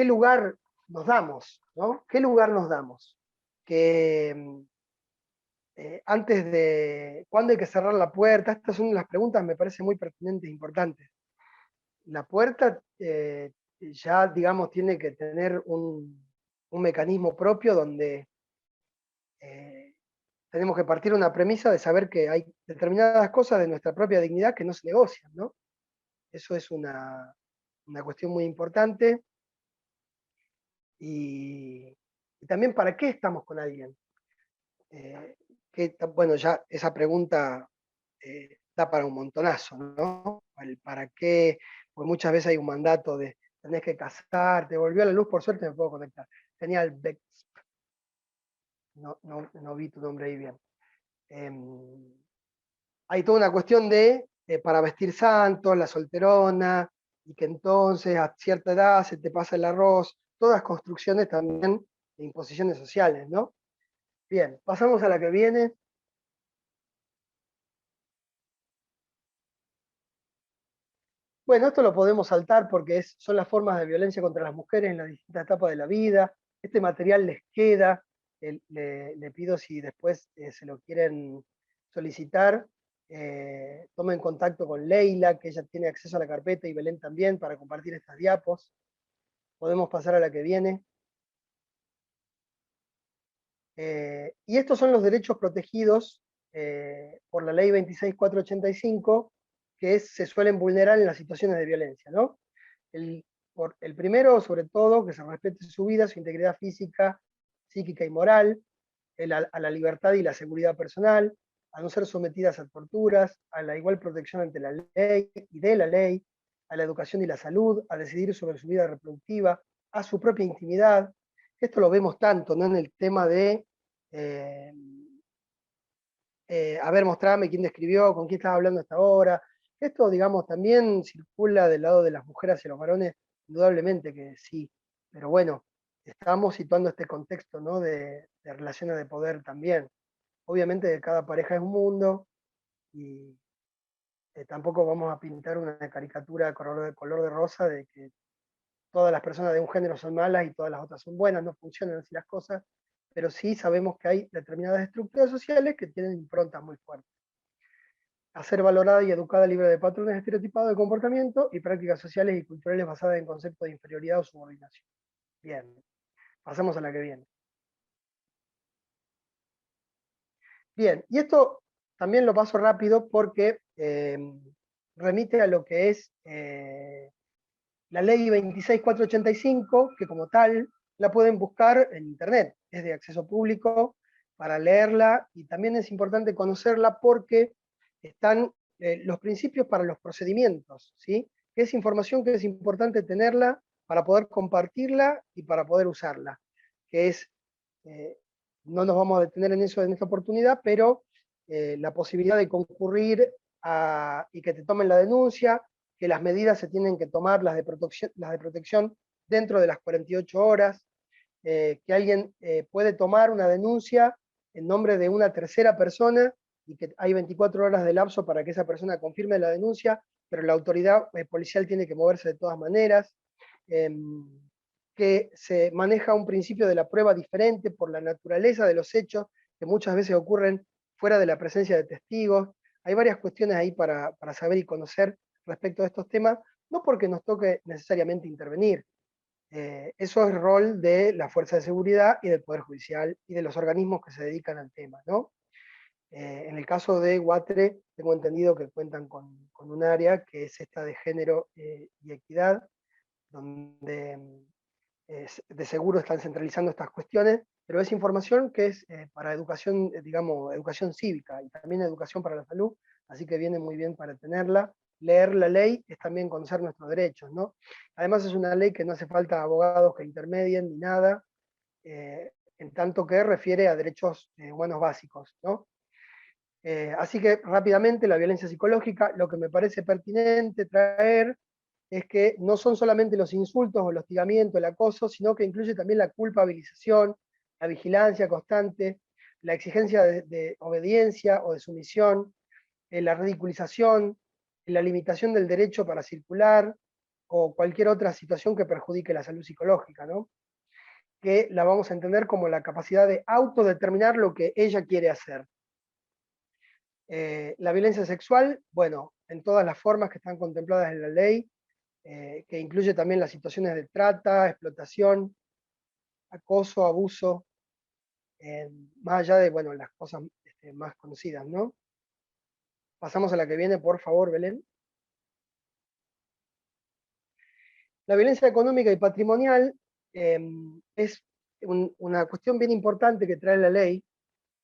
lugar nos damos, ¿no? ¿Qué lugar nos damos? Que antes de, ¿cuándo hay que cerrar la puerta? Estas son las preguntas, me parece muy pertinentes e importantes. La puerta ya, digamos, tiene que tener un mecanismo propio donde tenemos que partir de una premisa de saber que hay determinadas cosas de nuestra propia dignidad que no se negocian, ¿no? Eso es una cuestión muy importante. Y también, ¿para qué estamos con alguien? Bueno, ya esa pregunta da para un montonazo, ¿no? ¿Para qué? Porque muchas veces hay un mandato de tenés que casarte, volvió a la luz, por suerte me puedo conectar. Tenía el Bex, no vi tu nombre ahí bien. Hay toda una cuestión de para vestir santos, la solterona, y que entonces a cierta edad se te pasa el arroz, todas construcciones también de imposiciones sociales, ¿no? Bien, pasamos a la que viene. Bueno, esto lo podemos saltar porque son las formas de violencia contra las mujeres en las distintas etapas de la vida. Este material les queda. Le pido, si después se lo quieren solicitar, tomen contacto con Leila, que ella tiene acceso a la carpeta, y Belén también, para compartir estas diapos. Podemos pasar a la que viene. Y estos son los derechos protegidos por la ley 26.485, que se suelen vulnerar en las situaciones de violencia, ¿no? El primero, sobre todo, que se respete su vida, su integridad física, psíquica y moral, a la libertad y la seguridad personal, a no ser sometidas a torturas, a la igual protección ante la ley y de la ley, a la educación y la salud, a decidir sobre su vida reproductiva, a su propia intimidad. Esto lo vemos tanto, ¿no?, en el tema de a ver, mostrame quién te escribió, con quién estás hablando hasta ahora. Esto, digamos, también circula del lado de las mujeres hacia los varones, indudablemente que sí, pero bueno, estamos situando este contexto, ¿no?, de relaciones de poder también. Obviamente cada pareja es un mundo, y tampoco vamos a pintar una caricatura de color de rosa de que todas las personas de un género son malas y todas las otras son buenas. No funcionan así las cosas, pero sí sabemos que hay determinadas estructuras sociales que tienen improntas muy fuertes. A ser valorada y educada libre de patrones estereotipados de comportamiento y prácticas sociales y culturales basadas en conceptos de inferioridad o subordinación. Bien, pasamos a la que viene. Bien, y esto también lo paso rápido porque remite a lo que es la ley 26485, que como tal la pueden buscar en internet, es de acceso público para leerla, y también es importante conocerla porque están los principios para los procedimientos, ¿sí? Que es información que es importante tenerla para poder compartirla y para poder usarla, que es, no nos vamos a detener en eso en esta oportunidad, pero la posibilidad de concurrir y que te tomen la denuncia, que las medidas se tienen que tomar, las de protección dentro de las 48 horas, que alguien puede tomar una denuncia en nombre de una tercera persona y que hay 24 horas de lapso para que esa persona confirme la denuncia, pero la autoridad policial tiene que moverse de todas maneras, que se maneja un principio de la prueba diferente por la naturaleza de los hechos, que muchas veces ocurren fuera de la presencia de testigos. Hay varias cuestiones ahí para saber y conocer respecto a estos temas, no porque nos toque necesariamente intervenir. Eso es rol de la Fuerza de Seguridad y del Poder Judicial y de los organismos que se dedican al tema, ¿no? En el caso de Guatre, tengo entendido que cuentan con un área que es esta de género y equidad, donde de seguro están centralizando estas cuestiones, pero es información que es para educación, digamos, educación cívica y también educación para la salud, así que viene muy bien para tenerla. Leer la ley es también conocer nuestros derechos, ¿no? Además es una ley que no hace falta abogados que intermedien ni nada, en tanto que refiere a derechos humanos básicos, ¿no? Así que rápidamente la violencia psicológica, lo que me parece pertinente traer es que no son solamente los insultos o el hostigamiento, el acoso, sino que incluye también la culpabilización, la vigilancia constante, la exigencia de obediencia o de sumisión, la ridiculización, la limitación del derecho para circular o cualquier otra situación que perjudique la salud psicológica, ¿no? Que la vamos a entender como la capacidad de autodeterminar lo que ella quiere hacer. La violencia sexual, bueno, en todas las formas que están contempladas en la ley, que incluye también las situaciones de trata, explotación, acoso, abuso, más allá de, bueno, las cosas más conocidas, ¿no? Pasamos a la que viene, por favor, Belén. La violencia económica y patrimonial es una cuestión bien importante que trae la ley,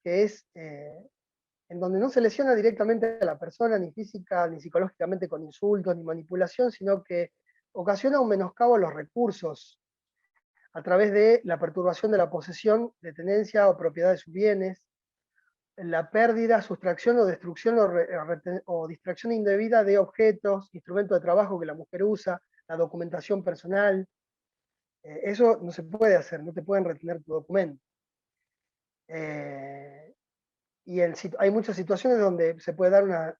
que es en donde no se lesiona directamente a la persona, ni física, ni psicológicamente con insultos, ni manipulación, sino que ocasiona un menoscabo a los recursos, a través de la perturbación de la posesión de tenencia o propiedad de sus bienes, la pérdida, sustracción o destrucción o distracción indebida de objetos, instrumentos de trabajo que la mujer usa, la documentación personal. Eso no se puede hacer, no te pueden retener tu documento. Y hay muchas situaciones donde se puede dar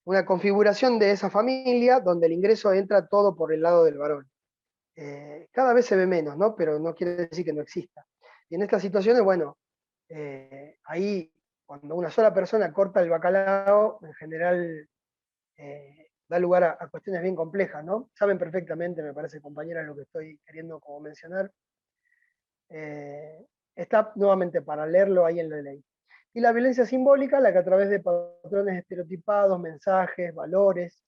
una configuración de esa familia donde el ingreso entra todo por el lado del varón. Cada vez se ve menos, ¿no? Pero no quiere decir que no exista. Y en estas situaciones, bueno, ahí cuando una sola persona corta el bacalao, en general da lugar a cuestiones bien complejas, ¿no? Saben perfectamente, me parece, compañeras, lo que estoy queriendo como mencionar. Está nuevamente para leerlo ahí en la ley. Y la violencia simbólica, la que a través de patrones estereotipados, mensajes, valores,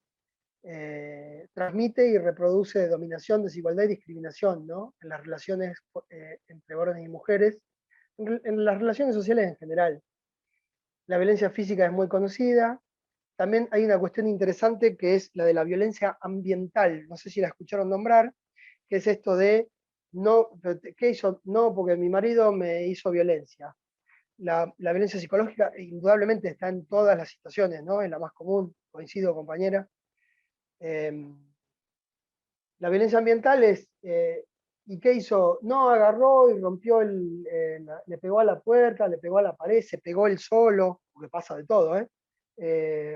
transmite y reproduce dominación, desigualdad y discriminación, ¿no? En las relaciones entre varones y mujeres, en las relaciones sociales en general. La violencia física es muy conocida. También hay una cuestión interesante que es la de la violencia ambiental. No sé si la escucharon nombrar, que es esto de, no, ¿qué hizo? No, porque mi marido me hizo violencia. La violencia psicológica indudablemente está en todas las situaciones, ¿no? Es la más común, coincido, compañera. La violencia ambiental es, ¿y qué hizo? No, agarró y rompió, le pegó a la puerta, le pegó a la pared, se pegó él solo, porque pasa de todo,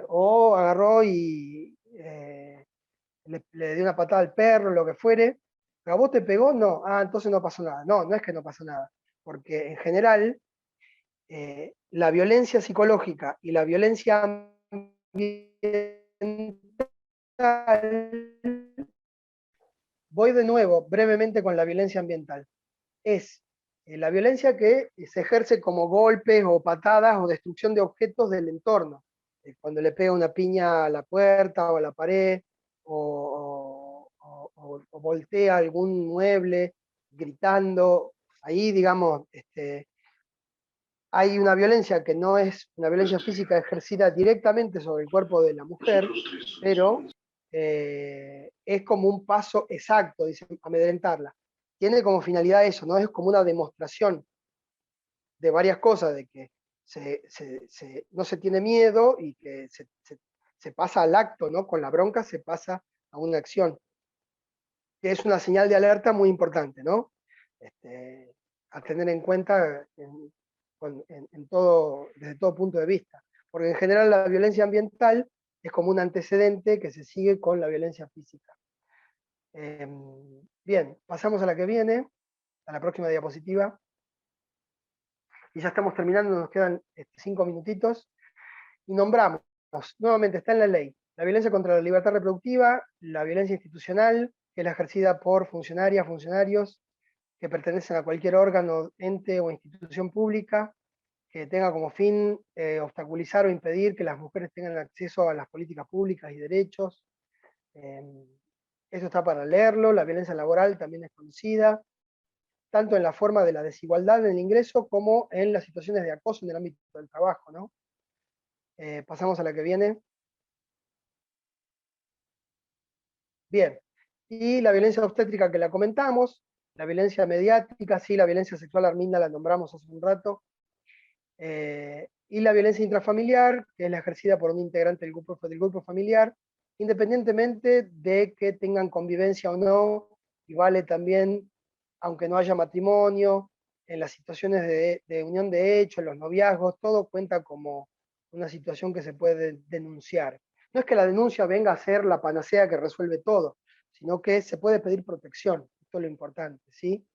o agarró y le dio una patada al perro, lo que fuere, ¿A vos te pegó? No. Ah, entonces no pasó nada. No, no es que no pasó nada. Porque en general, la violencia psicológica y la violencia ambiental, voy de nuevo brevemente con la violencia ambiental. Es la violencia que se ejerce como golpes o patadas o destrucción de objetos del entorno. Cuando le pega una piña a la puerta o a la pared, o voltea algún mueble gritando, ahí digamos, hay una violencia que no es una violencia física ejercida directamente sobre el cuerpo de la mujer, pero es como un paso exacto, dice, amedrentarla. Tiene como finalidad eso, ¿no? Es como una demostración de varias cosas, de que no se tiene miedo y que se pasa al acto, ¿no? Con la bronca se pasa a una acción, que es una señal de alerta muy importante, ¿no? A tener en cuenta desde todo punto de vista. Porque en general la violencia ambiental es como un antecedente que se sigue con la violencia física. Bien, pasamos a la que viene, a la próxima diapositiva. Y ya estamos terminando, nos quedan 5 minutitos. Y nombramos, nuevamente está en la ley, la violencia contra la libertad reproductiva, la violencia institucional, que es la ejercida por funcionarias, funcionarios que pertenecen a cualquier órgano, ente o institución pública, que tenga como fin obstaculizar o impedir que las mujeres tengan acceso a las políticas públicas y derechos. Eso está para leerlo. La violencia laboral también es conocida, tanto en la forma de la desigualdad en el ingreso como en las situaciones de acoso en el ámbito del trabajo, ¿no? Pasamos a la que viene. Bien, y la violencia obstétrica que la comentamos, la violencia mediática, sí, la violencia sexual, Arminda la nombramos hace un rato, y la violencia intrafamiliar, que es la ejercida por un integrante del grupo familiar, independientemente de que tengan convivencia o no, y vale también, aunque no haya matrimonio, en las situaciones de unión de hecho, en los noviazgos, todo cuenta como una situación que se puede denunciar. No es que la denuncia venga a ser la panacea que resuelve todo, sino que se puede pedir protección, esto es lo importante, ¿sí?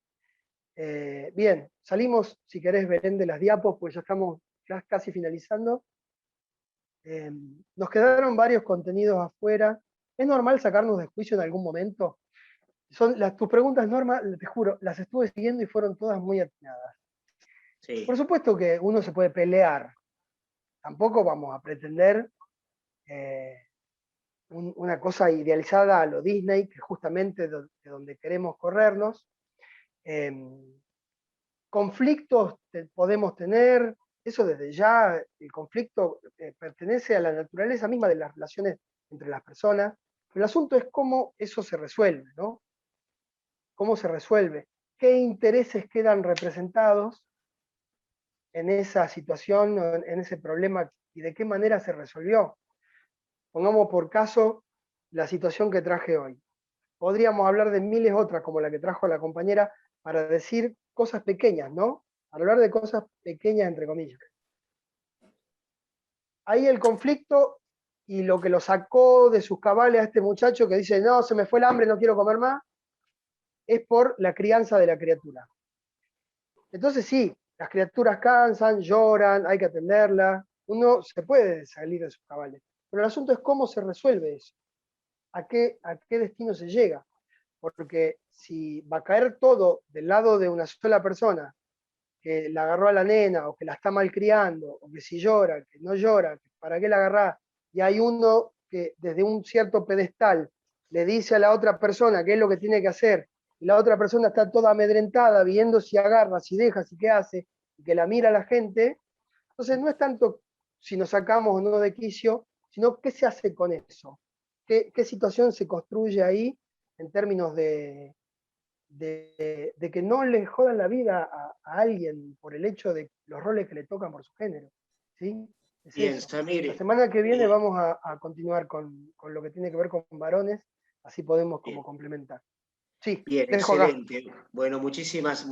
Bien, salimos, si querés, Belén, de las diapos, pues ya estamos casi finalizando. Nos quedaron varios contenidos afuera. ¿Es normal sacarnos de juicio en algún momento? Tus preguntas, Norma, te juro, las estuve siguiendo y fueron todas muy atinadas. Sí. Por supuesto que uno se puede pelear. Tampoco vamos a pretender una cosa idealizada a lo Disney, que justamente de donde queremos corrernos. Conflictos podemos tener, eso desde ya, el conflicto pertenece a la naturaleza misma de las relaciones entre las personas, pero el asunto es cómo eso se resuelve, ¿no? ¿Cómo se resuelve? ¿Qué intereses quedan representados en esa situación, en ese problema, y de qué manera se resolvió? Pongamos por caso la situación que traje hoy. Podríamos hablar de miles otras, como la que trajo la compañera, para decir cosas pequeñas, ¿no? Para hablar de cosas pequeñas, entre comillas. Ahí el conflicto y lo que lo sacó de sus cabales a este muchacho que dice, no, se me fue el hambre, no quiero comer más, es por la crianza de la criatura. Entonces sí, las criaturas cansan, lloran, hay que atenderlas, uno se puede salir de sus cabales, pero el asunto es cómo se resuelve eso, a qué destino se llega, porque si va a caer todo del lado de una sola persona, que la agarró a la nena, o que la está malcriando, o que si llora, que no llora, que para qué la agarrá, y hay uno que desde un cierto pedestal le dice a la otra persona qué es lo que tiene que hacer, y la otra persona está toda amedrentada, viendo si agarra, si deja, si qué hace, y que la mira a la gente, entonces no es tanto si nos sacamos o no de quicio, sino qué se hace con eso, qué situación se construye ahí en términos de que no le jodan la vida a alguien por el hecho de los roles que le tocan por su género. ¿Sí? Bien, eso. Samir. La semana que viene vamos a continuar con lo que tiene que ver con varones, así podemos como complementar. Sí, bien, dejo excelente. acá. Bueno, muchísimas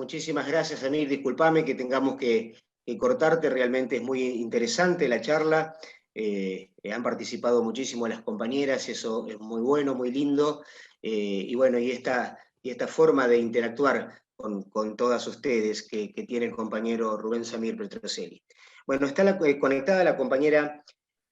gracias, Samir. Disculpame que tengamos que cortarte, realmente es muy interesante la charla. Han participado muchísimo las compañeras, eso es muy bueno, muy lindo. Y bueno, y esta y esta forma de interactuar con todas ustedes que tiene el compañero Rubén Samir Petrocelli. Bueno, está conectada la compañera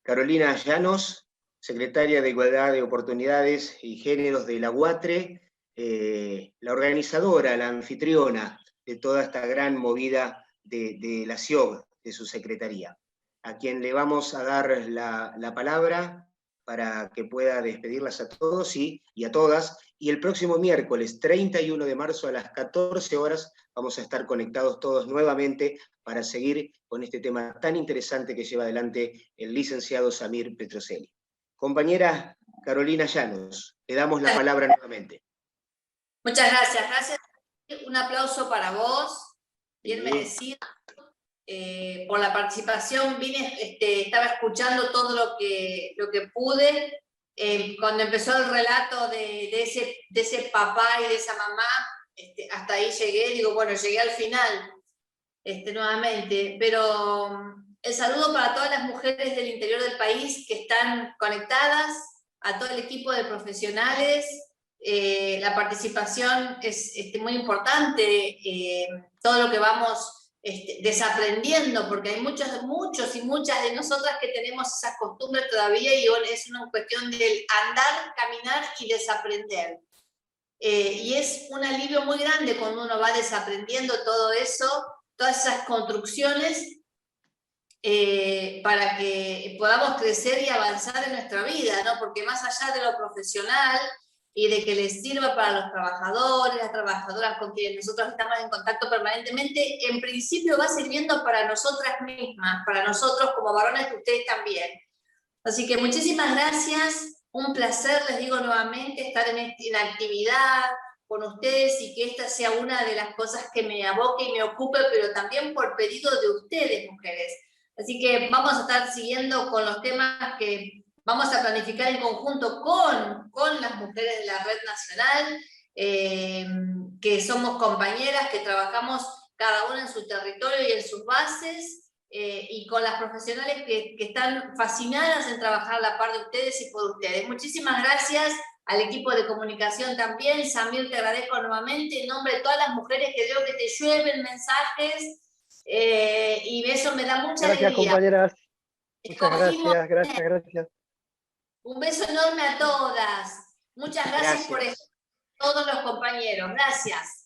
Carolina Llanos, secretaria de Igualdad de Oportunidades y Géneros de la UATRE, la organizadora, la anfitriona de toda esta gran movida de la SIOG, de su secretaría, a quien le vamos a dar la palabra para que pueda despedirlas a todos y a todas, y el próximo miércoles 31 de marzo a las 14 horas vamos a estar conectados todos nuevamente para seguir con este tema tan interesante que lleva adelante el licenciado Samir Petrocelli. Compañera Carolina Llanos, le damos la palabra nuevamente. Muchas gracias, gracias. Un aplauso para vos, bien merecido, por la participación. Estaba escuchando todo lo que pude. Cuando empezó el relato de ese papá y de esa mamá, hasta ahí llegué, digo, bueno, llegué al final, nuevamente, pero el saludo para todas las mujeres del interior del país que están conectadas, a todo el equipo de profesionales. La participación es muy importante, todo lo que vamos desaprendiendo, porque hay muchos y muchas de nosotras que tenemos esas costumbres todavía y es una cuestión del andar, caminar y desaprender. Y es un alivio muy grande cuando uno va desaprendiendo todo eso, todas esas construcciones, para que podamos crecer y avanzar en nuestra vida, ¿no? Porque más allá de lo profesional y de que les sirva para los trabajadores, las trabajadoras con quienes nosotros estamos en contacto permanentemente, en principio va sirviendo para nosotras mismas, para nosotros como varones, que ustedes también. Así que muchísimas gracias, un placer, les digo nuevamente, estar en actividad con ustedes y que esta sea una de las cosas que me aboque y me ocupe, pero también por pedido de ustedes, mujeres. Así que vamos a estar siguiendo con los temas que vamos a planificar en conjunto con las mujeres de la Red Nacional, que somos compañeras, que trabajamos cada una en su territorio y en sus bases, y con las profesionales que están fascinadas en trabajar a la par de ustedes y por ustedes. Muchísimas gracias al equipo de comunicación también. Samir, te agradezco nuevamente en nombre de todas las mujeres que veo que te llueven mensajes, y eso me da mucha alegría. Gracias, compañeras. Muchas gracias. Un beso enorme a todas. Muchas gracias por todos los compañeros. Gracias.